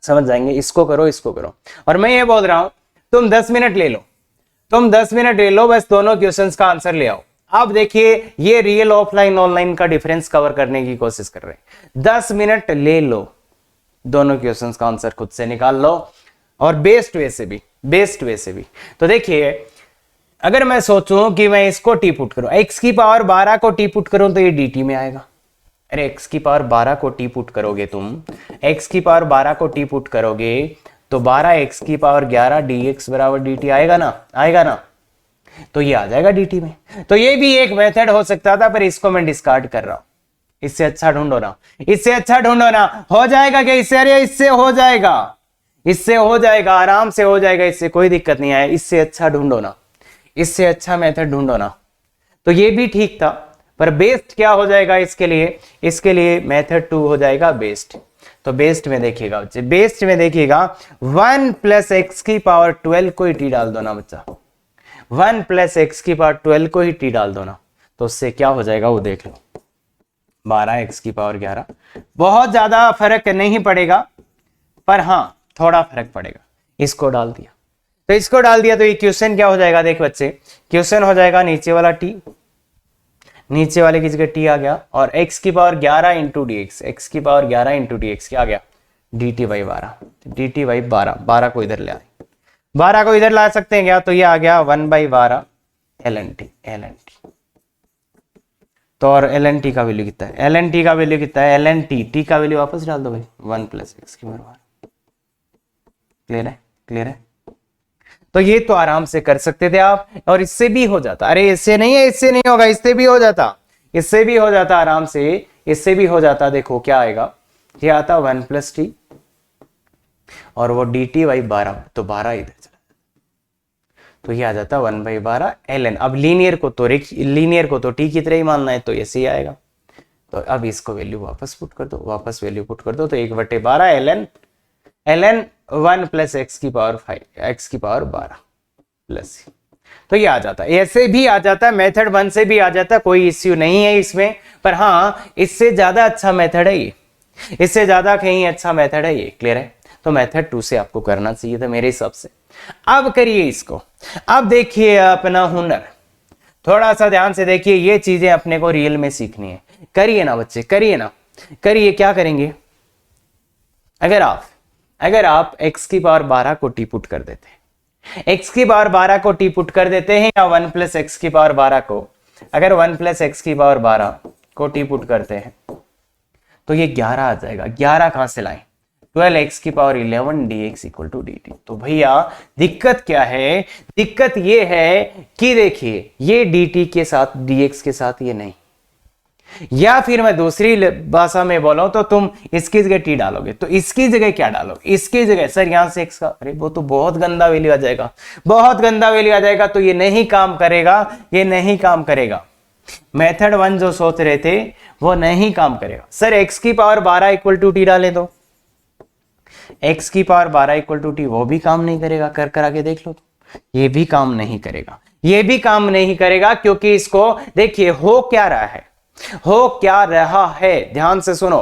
समझ जाएंगे, इसको करो इसको करो। और मैं ये बोल रहा हूं तुम 10 मिनट ले लो, तुम 10 मिनट ले लो, बस दोनों क्वेश्चंस का आंसर ले आओ। अब देखिए ये रियल ऑफलाइन ऑनलाइन का डिफरेंस कवर करने की कोशिश कर रहे हैं। 10 मिनट ले लो, दोनों क्वेश्चंस का आंसर खुद से निकाल लो, और बेस्ट वे से भी, बेस्ट वे से भी। तो देखिए अगर मैं सोचूं कि मैं इसको टी पुट करूं, x की पावर 12 को टी पुट करूं तो ये dt में आएगा। अरे x की पावर 12 को टी पुट करोगे तुम, x की पावर 12 को टी पुट करोगे तो 12x की पावर 11 dx बराबर dt आएगा ना, आएगा ना? तो ये आ जाएगा dt में। तो ये भी एक मेथड हो सकता था, पर इसको मैं डिस्कार्ड कर रहा हूं। इससे अच्छा ढूंढो ना, इससे अच्छा ढूंढो ना। हो जाएगा क्या इससे? अरे इससे हो जाएगा, इससे हो जाएगा, आराम से हो जाएगा, इससे कोई दिक्कत नहीं आए। इससे अच्छा ढूंढो ना, इससे अच्छा मेथड ढूंढो ना। तो ये भी ठीक था, पर बेस्ट क्या हो जाएगा इसके लिए? इसके लिए मेथड 2 हो जाएगा बेस्ट। तो बेस्ट में देखिएगा बच्चे, बेस्ट में देखिएगा 1 प्लस एक्स की पावर 12 को ही टी डाल दो ना बच्चा, 1 प्लस एक्स की पावर 12 को ही टी डाल दो ना, तो उससे क्या हो जाएगा वो देख लो। 12x की पावर 11, बहुत ज्यादा फर्क नहीं पड़ेगा, पर हाँ थोड़ा फर्क पड़ेगा। इसको डाल दिया, तो इसको डाल दिया, तो ये क्वेश्चन क्या हो जाएगा? देख बच्चे, क्वेश्चन हो जाएगा नीचे वाला t, नीचे वाले की जगह t आ गया, और x की power 11 into D x, x की पावर 11 इंटू डी एक्स क्या आ गया? dt बाई 12, dt बाई 12, 12 को इधर ले आए, 12 को इधर ला सकते हैं क्या? तो ये आ गया 1 by 12 ln t, ln t। तो और ln t का वैल्यू कितना है? ln t का वैल्यू कितना है? ln t, t का वैल्यू वापस डाल दो भाई, 1 प्लस एक्स की पावर। क्लियर है? क्लियर है? तो ये तो आराम से कर सकते थे आप, और इससे भी हो जाता। अरे इससे नहीं है, इससे नहीं होगा, इससे भी हो जाता, इससे भी हो जाता आराम से, इससे भी हो जाता। देखो क्या आएगा, ये आता 1 प्लस टी और वो डी टी बाई 12, तो 12 इधर चला, तो ये आ जाता 1 बाई 12 ln। अब लीनियर को तो टी की तरह ही मानना है, तो ऐसे ही आएगा। तो अब इसको वैल्यू वापस पुट कर दो, वापस वैल्यू पुट कर दो, तो 1/12 ln 1 प्लस एक्स की पावर 5, एक्स की पावर 12 प्लस, तो ये आ जाता है। ऐसे भी आ जाता है, मेथड 1 से भी आ जाता है, कोई इश्यू नहीं है इसमें। पर हाँ इससे ज्यादा अच्छा मेथड है ये, इससे ज्यादा कहीं अच्छा मेथड है ये। क्लियर है? तो मेथड 2 से आपको करना चाहिए था मेरे हिसाब से। अब करिए इसको, अब देखिए अपना हुनर, थोड़ा सा ध्यान से देखिए, ये चीजें अपने को रियल में सीखनी है। करिए ना बच्चे, करिए ना, करिए। क्या करेंगे? अगर आप x की पावर 12 को टी पुट कर देते हैं, x की पावर 12 को टी पुट कर देते हैं, या 1 प्लस एक्स की पावर 12 को, अगर 1 प्लस एक्स की पावर 12 को टी पुट करते हैं तो ये 11 आ जाएगा। 11 कहां से लाएं? 12x की power 11 dx equal to dt। तो भैया दिक्कत क्या है? दिक्कत ये है कि देखिए ये dt के साथ dx के साथ ये नहीं, या फिर मैं दूसरी भाषा में बोलूं तो तुम इसकी जगह टी डालोगे, तो इसकी जगह क्या डालोगे? इसकी जगह सर यहां से x का, अरे वो तो बहुत गंदा वैल्यू आ जाएगा, बहुत गंदा वैल्यू आ जाएगा, तो ये नहीं काम करेगा, ये नहीं काम करेगा। मेथड 1 जो सोच रहे थे वो नहीं काम करेगा। सर x की पावर 12 इक्वल टू टी डाले दो, x की पावर 12 इक्वल टू टी, वो भी काम नहीं करेगा। कर आगे देख लो, ये भी काम नहीं करेगा, ये भी काम नहीं करेगा, क्योंकि इसको देखिए हो क्या रहा है, हो क्या रहा है, ध्यान से सुनो।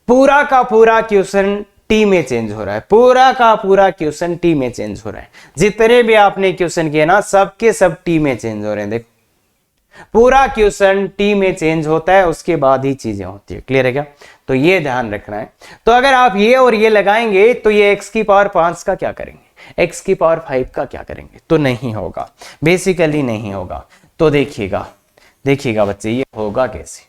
पूरा का पूरा क्वेश्चन टी में चेंज हो रहा है, पूरा का पूरा क्वेश्चन टी में चेंज हो रहा है। जितने भी आपने क्वेश्चन किए ना, सबके सब टी में चेंज हो रहे हैं। देखो पूरा क्वेश्चन टी में चेंज होता है, उसके बाद ही चीजें होती है। क्लियर है क्या? तो ये ध्यान रखना है। तो अगर आप ये और ये लगाएंगे तो ये x की पावर 5 का क्या करेंगे, x की पावर 5 का क्या करेंगे? तो नहीं होगा, बेसिकली नहीं होगा। तो देखिएगा, देखिएगा बच्चे, ये होगा कैसे?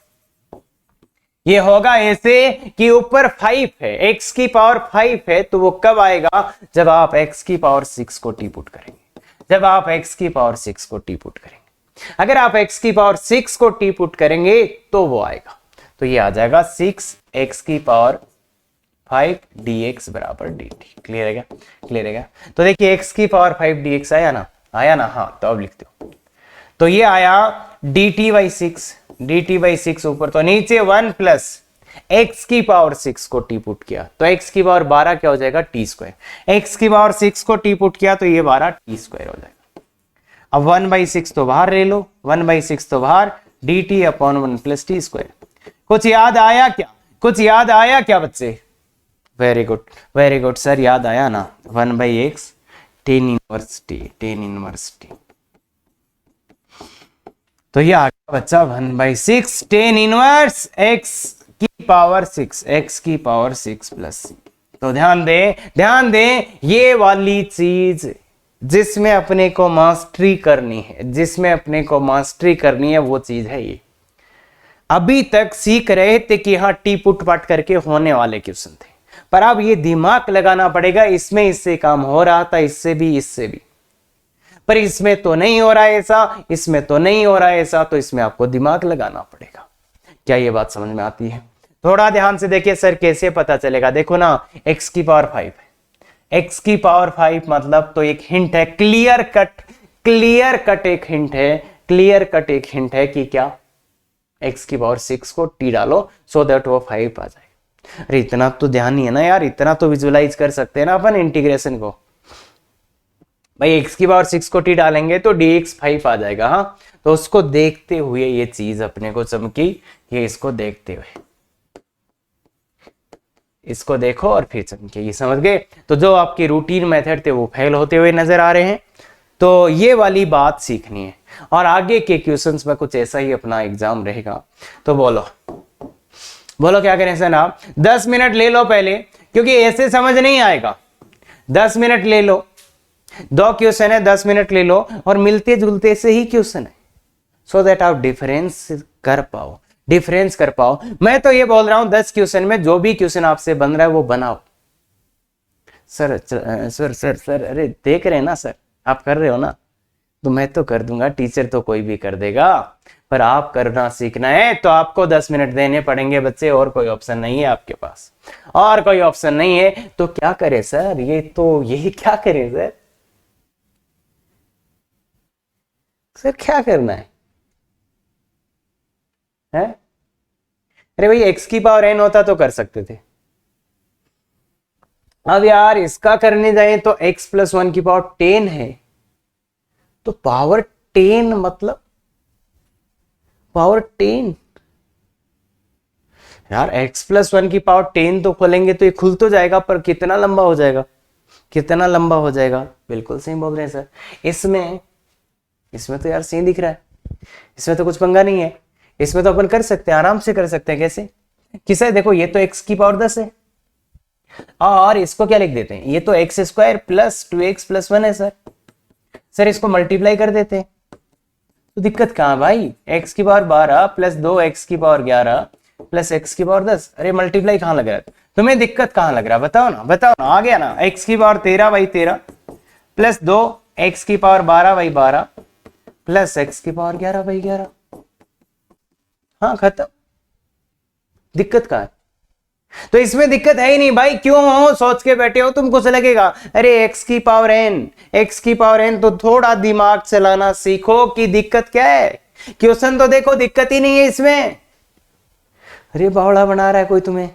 ये होगा ऐसे कि ऊपर 5 है, x की पावर 5 है, तो वो कब आएगा? जब आप x की पावर 6 को टी पुट करेंगे, जब आप x की पावर 6 को टी पुट करेंगे। अगर आप x की पावर 6 को टी पुट करेंगे तो वो आएगा, तो ये आ जाएगा 6x की पावर 5 dx बराबर dt। क्लियर है क्या? क्लियर है क्या? तो देखिए x की पावर 5 dx आया ना, आया ना? हाँ, तो अब लिखते हो, तो ये आया dt/6 ऊपर, तो नीचे 1 प्लस x की पावर 6 को t पुट किया तो x की पावर 12 क्या हो जाएगा? t square. x की पावर 6 को t पुट किया तो ये 12 t स्क्वायर हो जाएगा। अब 1/6 तो बाहर ले लो, 1/6 तो बाहर, dt upon 1 plus T square. कुछ याद आया क्या? कुछ याद आया क्या बच्चे? Very good, very good sir, याद आया ना? 1/x tan inverse t। तो ये आ गया बच्चा 1/6 tan इनवर्स x की पावर 6, x की पावर 6 प्लस। तो ध्यान दे, ये वाली चीज जिसमें अपने को मास्टरी करनी है, जिसमें अपने को मास्टरी करनी है, वो चीज है ये। अभी तक सीख रहे थे कि हाँ टी पुट पाट करके होने वाले क्वेश्चन थे, पर अब ये दिमाग लगाना पड़ेगा, इसमें इससे काम हो रहा था, इससे भी, इससे भी, पर इसमें तो नहीं हो रहा है ऐसा, इसमें तो नहीं हो रहा है ऐसा, तो इसमें आपको दिमाग लगाना पड़ेगा। क्या ये बात समझ में आती है? थोड़ा ध्यान से देखिए सर, कैसे पता चलेगा? देखो ना, x की पावर 5 है, x की पावर 5 मतलब तो एक हिंट है, क्लियर कट एक हिंट है, क्लियर कट एक हिंट है कि क्या? x की पावर 6 को t डालो सो दैट वो 5 आ जाए। अरे इतना तो ध्यान नहीं है ना यार, इतना तो विजुअलाइज कर सकते हैं ना अपन इंटीग्रेशन को। भाई x की पावर 6 को t डालेंगे तो dx 5 आ जाएगा। हाँ, तो उसको देखते हुए ये चीज अपने को चमकी, ये इसको देखते हुए, इसको देखो और फिर चमके, ये समझ गए? तो जो आपके रूटीन मेथड थे वो फेल होते हुए नजर आ रहे हैं, तो ये वाली बात सीखनी है। और आगे के क्वेश्चंस में कुछ ऐसा ही अपना एग्जाम रहेगा। तो बोलो क्या करें सर आप? 10 मिनट ले लो पहले, क्योंकि ऐसे समझ नहीं आएगा। 10 मिनट ले लो, 2 क्वेश्चन है, 10 मिनट ले लो, और मिलते जुलते से ही क्वेश्चन है, सो दैट आप डिफरेंस कर पाओ। मैं तो ये बोल रहा हूं 10 क्वेश्चन में जो भी क्वेश्चन आपसे बन रहा है वो बनाओ। सर सर सर सर अरे देख रहे हैं ना सर, आप कर रहे हो ना, तो मैं तो कर दूंगा, टीचर तो कोई भी कर देगा, पर आप करना सीखना है, तो आपको 10 मिनट देने पड़ेंगे बच्चे, और कोई ऑप्शन नहीं है आपके पास, और कोई ऑप्शन नहीं है। तो क्या करें सर? यही क्या करें सर? क्या करना है? अरे भाई x की पावर n होता तो कर सकते थे। अब यार इसका करने जाए तो x प्लस 1 की पावर 10 है, तो पावर 10 मतलब पावर 10 यार, x प्लस 1 की पावर 10 तो खोलेंगे तो ये खुल तो जाएगा, पर कितना लंबा हो जाएगा? बिल्कुल सही बोल रहे हैं सर। इसमें तो यार सही दिख रहा है, इसमें तो कुछ पंगा नहीं है, इसमें तो अपन कर सकते हैं, आराम से कर सकते हैं। कैसे? किसे? देखो ये तो x की पावर 10 है, और इसको क्या लिख देते हैं? ये तो x square plus 2x plus 1 है सर इसको मल्टीप्लाई कर देते हैं, तो दिक्कत कहां भाई? x की पावर 12 प्लस 2x की पावर 11 प्लस x की पावर 10, अरे मल्टीप्लाई कहां लग रहा है? तुम्हें दिक्कत कहां लग रहा है? बताओ ना, आ गया ना? x की पावर 13 बाई 13 प्लस 2x की पावर 12 बाई 12 प्लस x की पावर 11 बाई 11। हाँ, खत्म। दिक्कत कहां है? तो इसमें दिक्कत है ही नहीं भाई, क्यों सोच के बैठे हो? तुमको से लगेगा अरे x की पावर n, तो थोड़ा दिमाग चलाना सीखो कि दिक्कत क्या है। क्वेश्चन तो देखो, दिक्कत ही नहीं है इसमें। अरे बावड़ा बना रहा है कोई तुम्हें,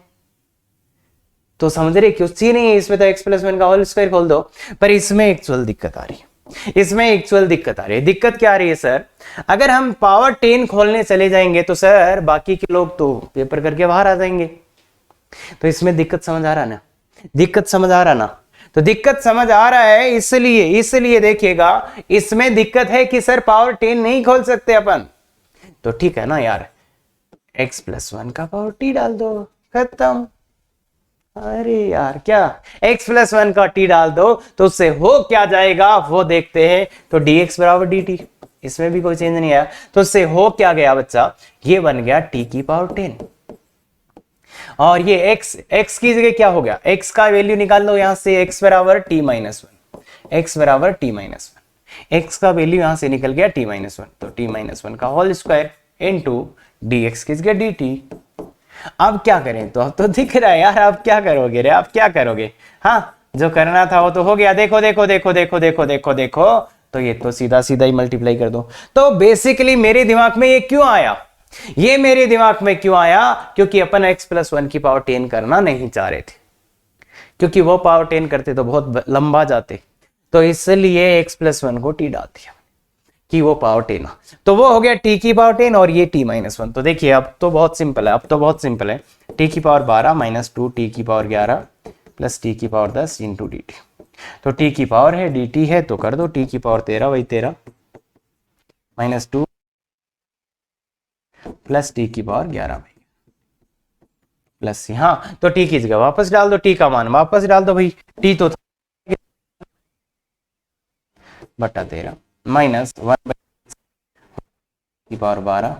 तो समझ रहे? क्वेश्चन ही नहीं है इसमें, तो x प्लस 1 का होल स्क्वायर खोल दो। पर इसमें एक्चुअल दिक्कत आ रही है, दिक्कत क्या आ रही है सर? अगर हम पावर 10 खोलने चले जाएंगे तो सर बाकी के लोग तो पेपर करके बाहर आ जाएंगे। तो इसमें दिक्कत समझ आ रहा ना? तो दिक्कत समझ आ रहा है, इसलिए देखिएगा, इसमें दिक्कत है कि सर पावर 10 नहीं खोल सकते अपन। तो ठीक है ना यार, x प्लस 1 का पावर t डाल दो, खत्म। अरे यार क्या, x प्लस 1 का t डाल दो तो उससे हो क्या जाएगा वो देखते हैं। तो dx बराबर dt, इसमें भी कोई चेंज नहीं आया, तो उससे हो क्या गया बच्चा? ये बन गया t की पावर 10, और ये x की जगह क्या हो गया? x का वैल्यू निकाल लो यहां से, x बराबर t माइनस 1, x का वैल्यू यहां से निकल गया t माइनस 1, तो t माइनस 1 का होल स्क्वायर इनटू dx की जगह dt। अब क्या करें, तो अब तो दिख रहा है यार, अब क्या करोगे रे, अब क्या करोगे। हाँ, जो करना था वो तो हो गया। देखो देखो देखो देखो देखो देखो देखो, तो ये तो सीधा सीधा ही मल्टीप्लाई कर दो। तो बेसिकली मेरे दिमाग में ये क्यों आया, ये मेरे दिमाग में क्यों आया, क्योंकि अपन x+1 की पावर 10 करना नहीं चाह रहे थे, क्योंकि वो पावर 10 करते तो बहुत लंबा जाते, तो इसलिए x+1 को t डाल दिया कि वो पावर 10। तो वो हो गया t की पावर 10 और ये t-1। तो देखिए अब तो बहुत सिंपल है, अब तो बहुत सिंपल है। t की पावर 12 माइनस 2 t की पावर 11 प्लस t की पावर 10 इंटू dt। तो t की पावर है, dt है, तो कर दो t की पावर 13 वही 13 माइनस 2 प्लस t की पावर 11 प्लस, हाँ तो t की जगह वापस डाल दो, t का मान वापस डाल दो भाई, t तो बटा 13 माइनस 1 की पावर 12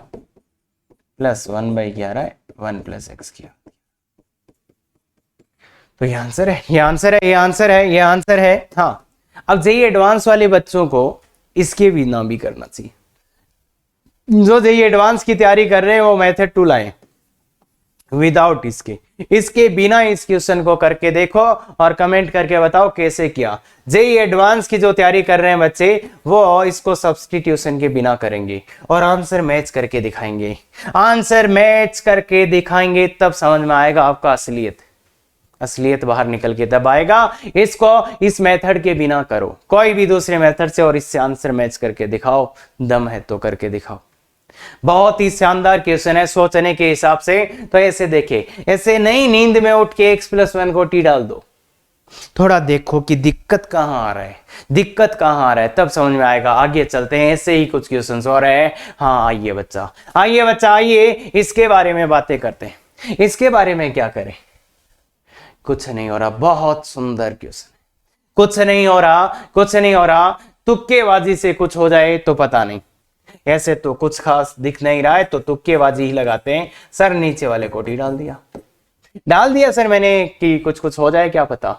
प्लस 1/11 1 प्लस एक्स किया। तो ये आंसर है, ये आंसर है, ये आंसर है, ये आंसर है। हाँ, अब जेई एडवांस वाले बच्चों को इसके बिना भी करना चाहिए, जो जेई एडवांस की तैयारी कर रहे हैं वो मेथड 2 लाए विदाउट इसके, इसके बिना इस क्वेश्चन को करके देखो और कमेंट करके बताओ कैसे किया। जेई एडवांस की जो तैयारी कर रहे हैं बच्चे, वो इसको सब्स्टिट्यूशन के बिना करेंगे और आंसर मैच करके दिखाएंगे, आंसर मैच करके दिखाएंगे, तब समझ में आएगा आपका असलियत, असलियत बाहर निकल के तब आएगा। इसको इस मेथड के बिना करो, कोई भी दूसरे मेथड से, और इससे आंसर मैच करके दिखाओ, दम है तो करके दिखाओ। बहुत ही शानदार क्वेश्चन है सोचने के हिसाब से। तो ऐसे देखे, ऐसे नहीं नींद में उठ के x+1 को t डाल दो, थोड़ा देखो कि दिक्कत कहां आ रहा है, दिक्कत कहां आ रहा है, तब समझ में आएगा। आगे चलते हैं, ऐसे ही कुछ क्वेश्चन और है। हाँ आइए बच्चा, आइए बच्चा, आइए इसके बारे में बातें करते हैं। इसके बारे में क्या करें, कुछ नहीं हो रहा, बहुत सुंदर क्वेश्चन, कुछ नहीं हो रहा, कुछ नहीं हो रहा, तुक्केबाजी से कुछ हो जाए तो पता नहीं, ऐसे तो कुछ खास दिख नहीं रहा है, तो तुक्केबाजी ही लगाते हैं। सर नीचे वाले को टी डाल दिया, डाल दिया सर मैंने कि कुछ कुछ हो जाए क्या पता,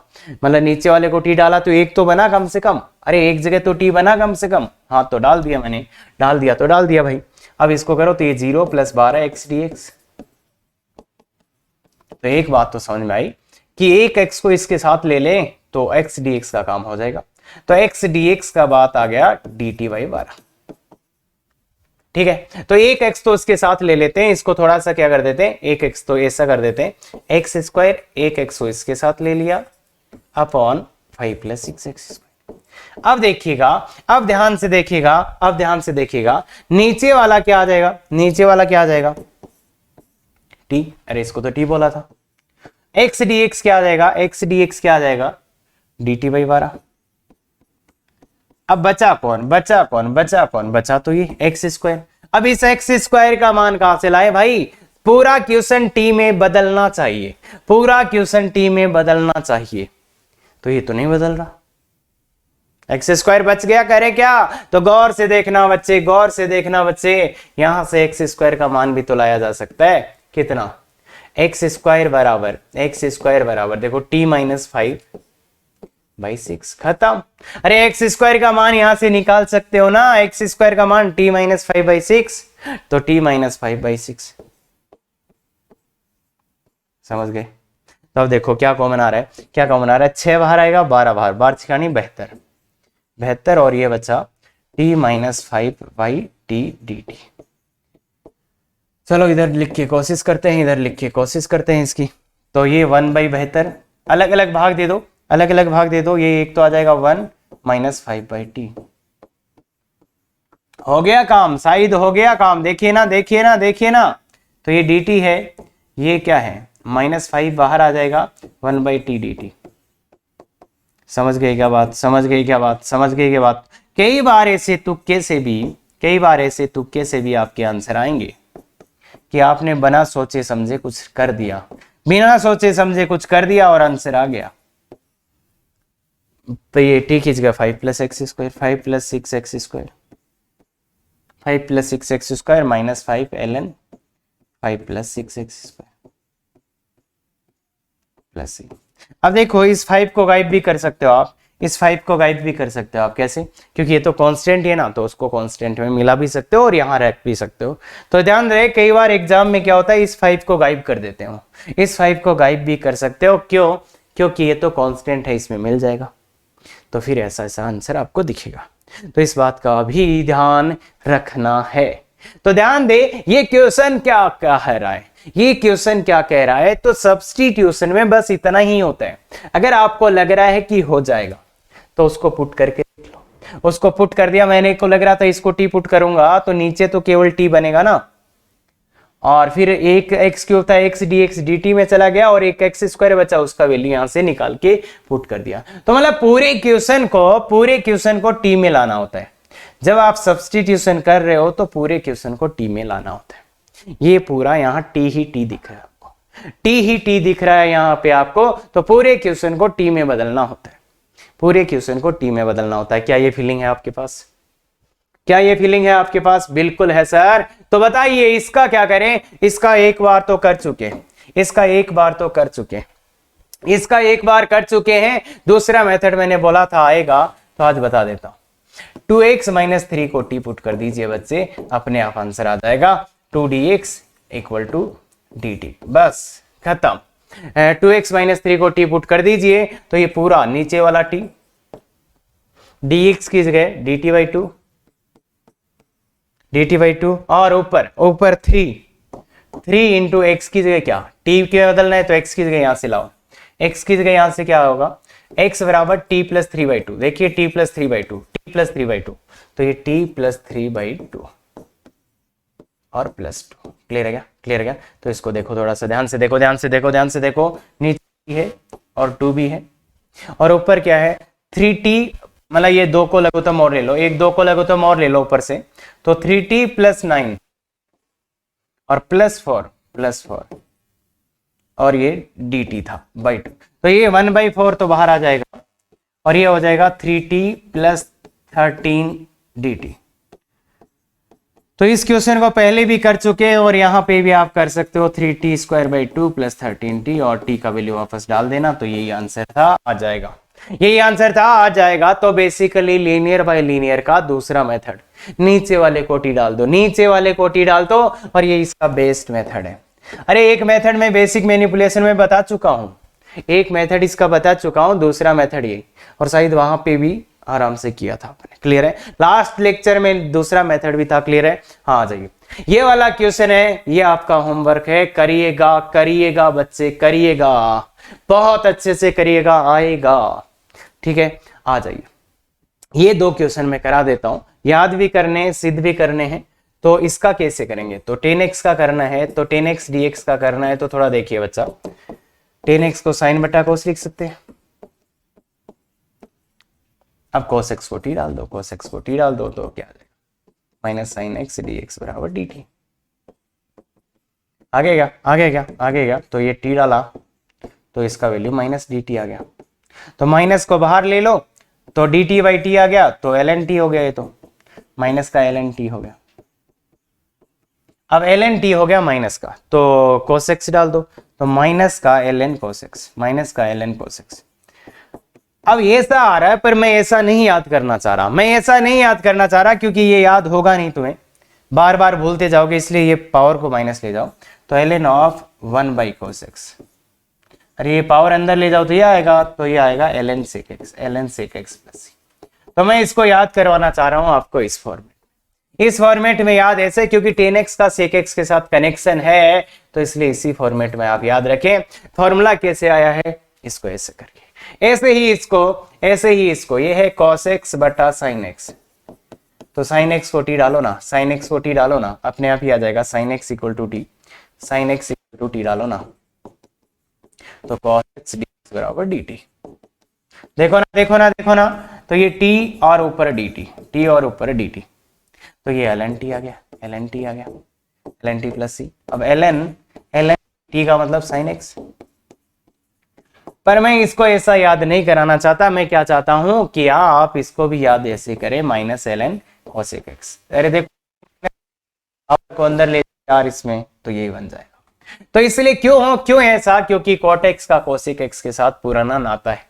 मतलब नीचे वाले को टी डाला तो एक तो बना कम से कम, अरे एक जगह तो टी बना कम से कम, हाँ तो डाल दिया मैंने, डाल दिया तो डाल दिया भाई। अब इसको करो तो ये 0 + 12 x dx। तो एक बात तो समझ में आई कि एक x को इसके साथ ले लें तो x dx का काम हो जाएगा, तो x dx का बात आ गया dt/12। ठीक है, तो एक x तो इसके साथ ले लेते हैं, इसको थोड़ा सा क्या कर देते हैं, एक x तो ऐसा कर देते हैं x², एक x को इसके साथ ले लिया अपॉन 5 + 6x²। अब देखिएगा, अब ध्यान से देखिएगा, अब ध्यान से देखिएगा, नीचे वाला क्या आ जाएगा, नीचे वाला क्या आ जाएगा t, अरे इसको तो t बोला था। x dx क्या आ जाएगा, x dx क्या आ जाएगा dt/12। अब बचा कौन, बचा कौन, बचा कौन, बचा तो ये x²। अब इस x² का मान कहां से लाए भाई, पूरा क्वेश्चन t में बदलना चाहिए, पूरा क्वेश्चन t में बदलना चाहिए, तो ये तो नहीं बदल रहा, x² बच गया, करे क्या, तो गौर से देखना बच्चे, गौर से देखना बच्चे, यहां से x² का मान भी तो लाया जा सकता है, कितना, x² बराबर देखो t-5/6, खत्म। अरे x² का मान यहां से निकाल सकते हो ना, x² का मान t-5/6, तो t-5/6, समझ गए। तो अब देखो क्या कॉमन आ रहा है, क्या कॉमन आ रहा है, 6 बाहर आएगा, 12 बाहर, 12 छियानी 72, और ये बचा t-5/t dt। चलो इधर लिख के कोशिश करते हैं, इधर लिख के कोशिश करते हैं इसकी। तो ये 1/72, अलग अलग भाग दे दो, अलग अलग भाग दे दो, ये एक तो आ जाएगा 1 - 5/t। हो गया काम, शायद हो गया काम, देखिए ना, देखिए ना, देखिए ना। तो ये dt है, ये क्या है, -5 बाहर आ जाएगा, 1/t dt। समझ गए क्या बात, समझ गए क्या बात, समझ गए क्या बात। कई बार ऐसे तुक्के से भी, कई बार ऐसे तुक्के से भी आपके आंसर आएंगे कि आपने बिना सोचे समझे कुछ कर दिया, बिना सोचे समझे कुछ कर दिया और आंसर आ गया। तो ये t की जगह 5 + x², 5 + 6x², 5 + 6x² -5 ln 5 + 6x² plus. अब देखो इस 5 को गायब भी कर सकते हो आप, इस 5 को गायब भी कर सकते हो आप। कैसे? क्योंकि ये तो कांस्टेंट है ना, तो उसको कांस्टेंट में मिला भी सकते हो और यहाँ रख भी सकते हो। तो ध्यान रहे, कई बार एग्जाम में क्या होता है, इस 5 को गायब कर देते हो, इस 5 को गायब भी कर सकते हो। क्यों? क्योंकि ये तो कांस्टेंट है, इसमें मिल जाएगा, तो फिर ऐसा ऐसा आंसर आपको दिखेगा। तो इस बात का भी ध्यान रखना है। तो ध्यान दे, ये क्वेश्चन क्या कह रहा है, ये क्वेश्चन क्या कह रहा है, तो सब्स्टिट्यूशन में बस इतना ही होता है। अगर आपको लग रहा है कि हो जाएगा तो उसको पुट करके देख लो। उसको पुट कर दिया, मैंने को लग रहा था इसको टी पुट करूंगा तो नीचे तो केवल टी बनेगा ना, और फिर एक एक्स क्यूब था, x D x D T में चला गया और एक एक्स स्क्वायर बचा, उसका वैल्यू यहां से निकाल के पुट कर दिया। तो मतलब पूरे क्वेश्चन को टी में लाना होता है। जब आप सब्स्टिट्यूशन कर रहे हो तो पूरे क्वेश्चन को टी में लाना होता है। ये पूरा यहाँ टी ही टी दिख रहा है आपको, टी ही टी दिख रहा है यहाँ पे आपको, तो पूरे क्वेश्चन को टी में बदलना होता है, पूरे क्वेश्चन को टी में बदलना होता है। क्या ये फीलिंग है आपके पास? क्या ये फीलिंग है आपके पास? बिल्कुल है सर। तो बताइए इसका क्या करें? इसका एक बार तो कर चुके, इसका एक बार तो कर चुके, इसका एक बार कर चुके हैं। दूसरा मेथड मैंने बोला था आएगा, तो आज बता देता हूं। 2x - 3 को टी पुट कर दीजिए बच्चे, अपने आप आंसर आ जाएगा 2dx = dt। बस खत्म। 2x - 3 को टी पुट कर दीजिए तो ये पूरा नीचे वाला टी, dx की जगह dt/2, dt/2, और ऊपर 3 इंटू एक्स की जगह क्या, टी के बदलना है तो एक्स की जगह यहां से लाओ, एक्स की जगह यहां से क्या होगा, x बराबर t + 3/2। देखिए t + 3/2, t + 3/2, तो ये t + 3/2 और +2। क्लियर है क्या? क्लियर है क्या? तो इसको देखो, थोड़ा सा ध्यान से देखो, ध्यान से देखो, ध्यान से देखो। नीचे है और 2 भी है, और ऊपर क्या है 3t, मतलब ये 2 को लघुत्तम और ले लो, एक 2 को लघुत्तम और ले लो ऊपर से, तो 3t + 9 और +4 और ये dt था /2, तो ये 1/4 तो बाहर आ जाएगा, और ये हो जाएगा 3t + 13 dt। तो इस क्वेश्चन को पहले भी कर चुके हैं और यहाँ पे भी आप कर सकते हो 3t² / 2 + 13t, और t का वैल्यू वापस डाल देना, तो यही आंसर था, आ जाएगा, यही आंसर था, आ जाएगा। तो बेसिकली लीनियर बाय लीनियर का दूसरा मेथड, नीचे वाले को टी डाल दो, नीचे वाले को टी डाल दो, और ये इसका बेस्ट मेथड है। अरे एक मेथड में बेसिक मैनिपुलेशन में बता चुका हूं, एक मेथड इसका बता चुका हूं, दूसरा मेथड ये, और शायद वहां पे भी आराम से किया था आपने। क्लियर है? लास्ट लेक्चर में दूसरा मेथड भी था। क्लियर है? हाँ, आ जाइए। ये वाला क्वेश्चन है, ये आपका होमवर्क है, करिएगा, करिएगा बच्चे, करिएगा, बहुत अच्छे से करिएगा, आएगा। ठीक है, आ जाइए। ये 2 क्वेश्चन मैं करा देता हूं, याद भी करने, सिद्ध भी करने हैं। तो इसका कैसे करेंगे? तो 10x का करना है, तो 10x dx का करना है, तो थोड़ा देखिए बच्चा, 10x को sin बटा cos लिख सकते हैं। अब cos x को t डाल दो, cos x को t डाल दो, तो क्या आ जाएगा -sin x dx = dt। आगे क्या? आगे क्या? आगे क्या? तो ये t डाला तो इसका वैल्यू -dt आ गया, तो माइनस को बाहर ले लो, तो dt/t आ गया, तो ln t हो गया, ये तो माइनस का ln t हो गया। अब ln t हो गया माइनस का, तो cos x डाल दो, तो माइनस का ln cos x, माइनस का ln cos x। अब ऐसा आ रहा है, पर मैं ऐसा नहीं याद करना चाह रहा, मैं ऐसा नहीं याद करना चाह रहा, क्योंकि ये याद होगा नहीं तुम्हें, बार बार भूलते जाओगे, इसलिए ये पावर को माइनस ले जाओ, तो ln of 1/cos x। अरे ये पावर अंदर ले जाओ तो ये आएगा, तो ये आएगा ln sec x, ln sec x + c। तो मैं इसको याद करवाना चाह रहा हूं आपको इस फॉर्मेट में याद ऐसे, क्योंकि 10x का sec x के साथ कनेक्शन है, तो इसलिए इसी फॉर्मेट में आप याद रखें। फॉर्मूला कैसे आया है, इसको ऐसे करके, ऐसे ही इसको, ये है cos x बटा sin x, तो sin x को t डालो ना, sin x को t डालो ना, अपने आप ही आ जाएगा sin x = t, sin x = t डालो ना, तो cos x dx = dt। देखो ना, देखो ना, देखो ना, तो ये t और ऊपर dt, t और ऊपर dt, तो ये ln t आ गया, ln t आ गया, ln t + c। अब ln t का मतलब sin x, पर मैं इसको ऐसा याद नहीं कराना चाहता, मैं क्या चाहता हूं कि आप इसको भी याद ऐसे करें -ln cos x। अरे देखो आपको अंदर ले यार इसमें, तो यही बन जाएगा। तो इसलिए क्यों ऐसा, क्योंकि cot x का cosec x के साथ पुराना नाता है,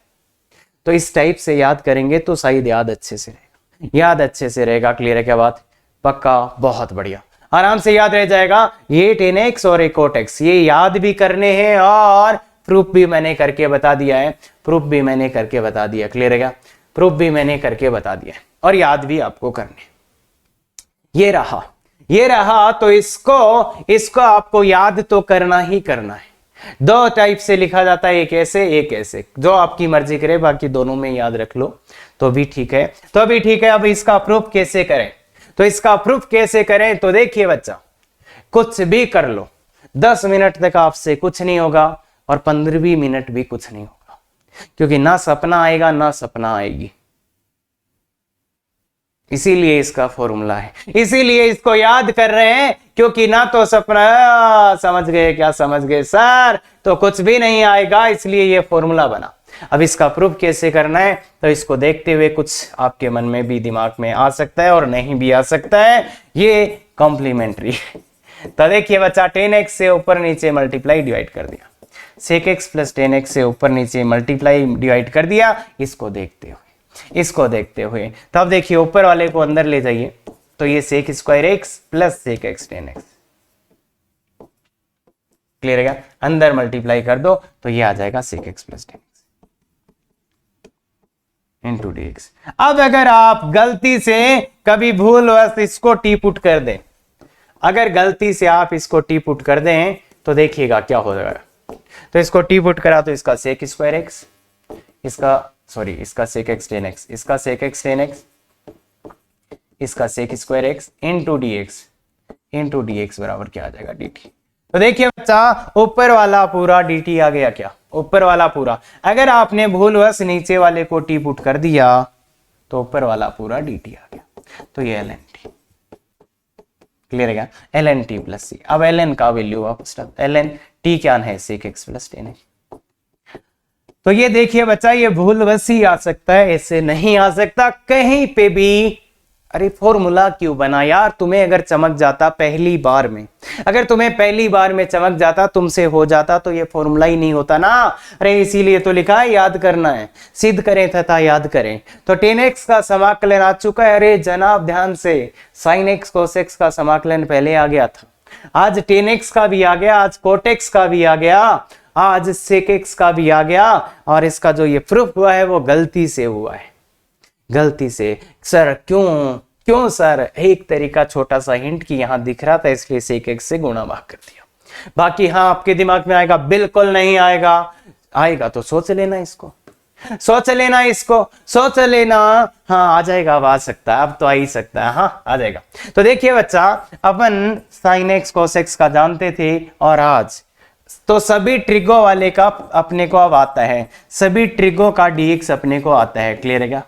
तो इस टाइप से याद करेंगे तो शायद याद अच्छे से रहेगा, याद अच्छे से रहेगा। क्लियर है क्या बात? पक्का, बहुत बढ़िया, आराम से याद रह जाएगा। ये 10x और एक cot x ये याद भी करने हैं और प्रूफ भी मैंने करके बता दिया है, प्रूफ भी मैंने करके बता दिया। क्लियर है क्या? प्रूफ भी मैंने करके बता दिया है और याद भी आपको करने। ये रहा, ये रहा, तो इसको आपको याद तो करना ही करना है। दो टाइप से लिखा जाता है, एक ऐसे एक ऐसे, जो आपकी मर्जी करे, बाकी दोनों में याद रख लो तो भी ठीक है, तो भी ठीक है। अब इसका प्रूफ कैसे करें? तो इसका प्रूफ कैसे करें? तो देखिए बच्चा, कुछ भी कर लो, 10 मिनट तक आपसे कुछ नहीं होगा और 15 मिनट भी कुछ नहीं होगा, क्योंकि ना सपना आएगा ना सपना आएगी। इसीलिए इसका फॉर्मूला है, इसीलिए इसको याद कर रहे हैं, क्योंकि ना तो सपना, समझ गए क्या? समझ गए सर, तो कुछ भी नहीं आएगा, इसलिए ये फॉर्मूला बना। अब इसका प्रूफ कैसे करना है, तो इसको देखते हुए कुछ आपके मन में भी दिमाग में आ सकता है और नहीं भी आ सकता है, ये कॉम्प्लीमेंट्री। तो देखिए बच्चा, 10x से ऊपर नीचे मल्टीप्लाई डिवाइड कर दिया, sec x प्लस 10x से ऊपर नीचे मल्टीप्लाई डिवाइड कर दिया। इसको देखते हुए, इसको देखते हुए, तब देखिए ऊपर वाले को अंदर ले जाइए, तो ये sec square x plus sec x 10x। Clear है क्या? अंदर मल्टीप्लाई कर दो तो ये आ जाएगा sec x plus 10x into dx। अब अगर आप गलती से कभी भूलवश इसको टी पुट कर दें, अगर गलती से आप इसको टी पुट कर दें तो देखिएगा क्या हो जाएगा। तो इसको टी पुट करा तो इसका sec स्क्वायर x, इसका sec x 10x, इसका sec x 10x, इसका sec square x into dx बराबर क्या आ जाएगा? dt। तो देखिए बच्चा, ऊपर वाला पूरा dt आ गया क्या? ऊपर वाला पूरा। अगर आपने भूलवश नीचे वाले को टी पुट कर दिया तो ऊपर वाला पूरा dt आ गया, तो ये ln t। क्लियर है क्या? ln t plus c। अब ln का वैल्यू वापस ln t क्या है? sec x plus 10x। तो ये देखिए बच्चा, ये भूलवश ही आ सकता है, ऐसे नहीं आ सकता कहीं पे भी। अरे फॉर्मूला क्यों बना यार? तुम्हें अगर चमक जाता पहली बार में, अगर तुम्हें पहली बार में चमक जाता, तुमसे हो जाता, तो ये फॉर्मूला ही नहीं होता ना। अरे इसीलिए तो लिखा है याद करना है, सिद्ध करें तथा याद करें। तो 10x का समाकलन आ चुका है। अरे जनाब ध्यान से, sin x cos x का समाकलन पहले आ गया था, आज 10x का भी आ गया, आज cot x का भी आ गया, आज sec x का भी आ गया, और इसका जो ये प्रूफ हुआ है वो गलती से हुआ है, गलती से। सर क्यों सर? एक तरीका छोटा सा हिंट की यहां दिख रहा था, इसलिए sec x से गुणा भाग कर दिया। बाकी हाँ आपके दिमाग में आएगा? बिल्कुल नहीं आएगा। आएगा तो सोच लेना इसको, सोच लेना इसको, सोच लेना। हाँ आ जाएगा, अब आ सकता है, अब तो आ ही सकता है, हाँ आ जाएगा। तो देखिए बच्चा, अपन sin x cos x का जानते थे, और आज तो सभी ट्रिगो वाले का अपने को अब आता है, सभी ट्रिगो का dx अपने को आता है। क्लियर है क्या?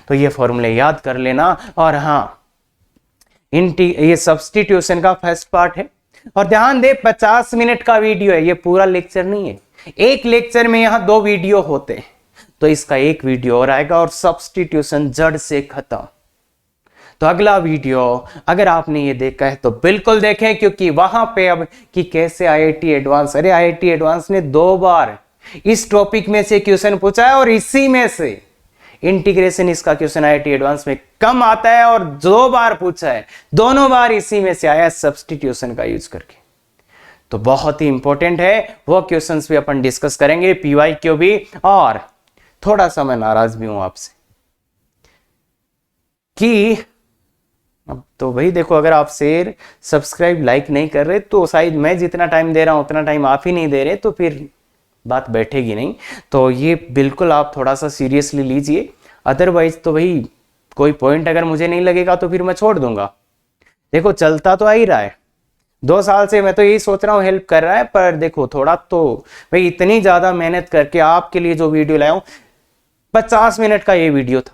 तो ये फॉर्मूले याद कर लेना। और हाँ, ये सब्स्टिट्यूशन का फर्स्ट पार्ट है, और ध्यान दे 50 मिनट का वीडियो है, ये पूरा लेक्चर नहीं है। एक लेक्चर में यहां 2 वीडियो होते हैं, तो इसका एक वीडियो और आएगा, और सब्स्टिट्यूशन जड़ से खत्म। तो अगला वीडियो अगर आपने ये देखा है तो बिल्कुल देखें, क्योंकि वहां पे अब कि कैसे IIT एडवांस, अरे IIT एडवांस ने 2 बार इस टॉपिक में से क्वेश्चन पूछा है, और इसी में से इंटीग्रेशन इसका क्वेश्चन IIT एडवांस में कम आता है, और 2 बार पूछा है, दोनों बार इसी में से आया सब्स्टिट्यूशन का यूज करके। तो बहुत ही इंपॉर्टेंट है, वो क्वेश्चंस भी अपन डिस्कस करेंगे, PYQ भी। और थोड़ा सा मैं नाराज भी हूं आपसे कि अब तो भाई देखो, अगर आप शेयर सब्सक्राइब लाइक नहीं कर रहे, तो शायद मैं जितना टाइम दे रहा हूं उतना टाइम आप ही नहीं दे रहे, तो फिर बात बैठेगी नहीं। तो ये बिल्कुल आप थोड़ा सा सीरियसली लीजिए, अदरवाइज तो भाई कोई पॉइंट अगर मुझे नहीं लगेगा तो फिर मैं छोड़ दूंगा। देखो चलता तो आ ही रहा है, 2 साल से मैं तो यही सोच रहा हूँ, हेल्प कर रहा है, पर देखो थोड़ा तो भाई, इतनी ज्यादा मेहनत करके आपके लिए जो वीडियो लाया हूं, 50 मिनट का ये वीडियो था।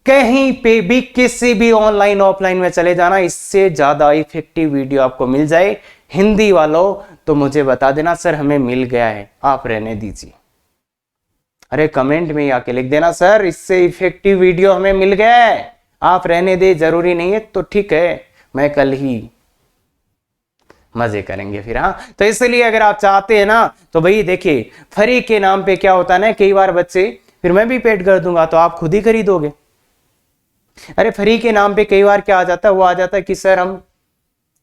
कहीं पे भी किसी भी ऑनलाइन ऑफलाइन में चले जाना, इससे ज्यादा इफेक्टिव वीडियो आपको मिल जाए। हिंदी वालों तो मुझे बता देना, सर हमें मिल गया है, आप रहने दीजिए। अरे कमेंट में आके लिख देना, सर इससे इफेक्टिव वीडियो हमें मिल गया है, आप रहने दे, जरूरी नहीं है तो ठीक है, मैं कल ही मजे करेंगे फिर। हाँ तो इसलिए अगर आप चाहते हैं ना, तो भाई देखिए, फ्री के नाम पे क्या होता है ना, कई बार बच्चे फिर मैं भी पेड कर दूंगा, तो आप खुद ही खरीदोगे। अरे फ्री के नाम पे कई बार क्या आ जाता है, वो आ जाता है कि सर हम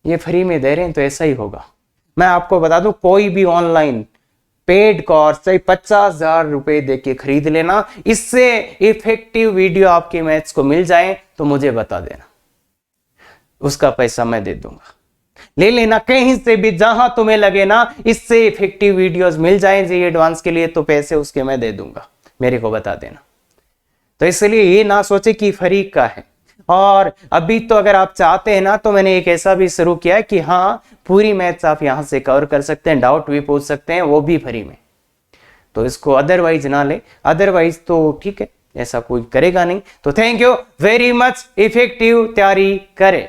ये फ्री में दे रहे हैं तो ऐसा ही होगा। मैं आपको बता दूं, कोई भी ऑनलाइन पेड कोर्स चाहे 50,000 रुपए देके खरीद लेना, इससे इफेक्टिव वीडियो आपके मैथ्स को मिल जाए तो मुझे बता देना, उसका पैसा मैं दे दूंगा। ले लेना कहीं से भी, जहां तुम्हें लगे ना इससे इफेक्टिव वीडियोस मिल जाए जी एडवांस के लिए, तो पैसे उसके मैं दे दूंगा, मेरे को बता देना। तो इसलिए ये ना सोचे कि फ्री का है। और अभी तो अगर आप चाहते हैं ना, तो मैंने एक ऐसा भी शुरू किया है कि हाँ पूरी मैथ्स आप यहां से कवर कर सकते हैं, डाउट भी पूछ सकते हैं, वो भी फ्री में। तो इसको अदरवाइज ना ले, अदरवाइज तो ठीक है, ऐसा कोई करेगा नहीं। तो thank you very much, effective तैयारी करें।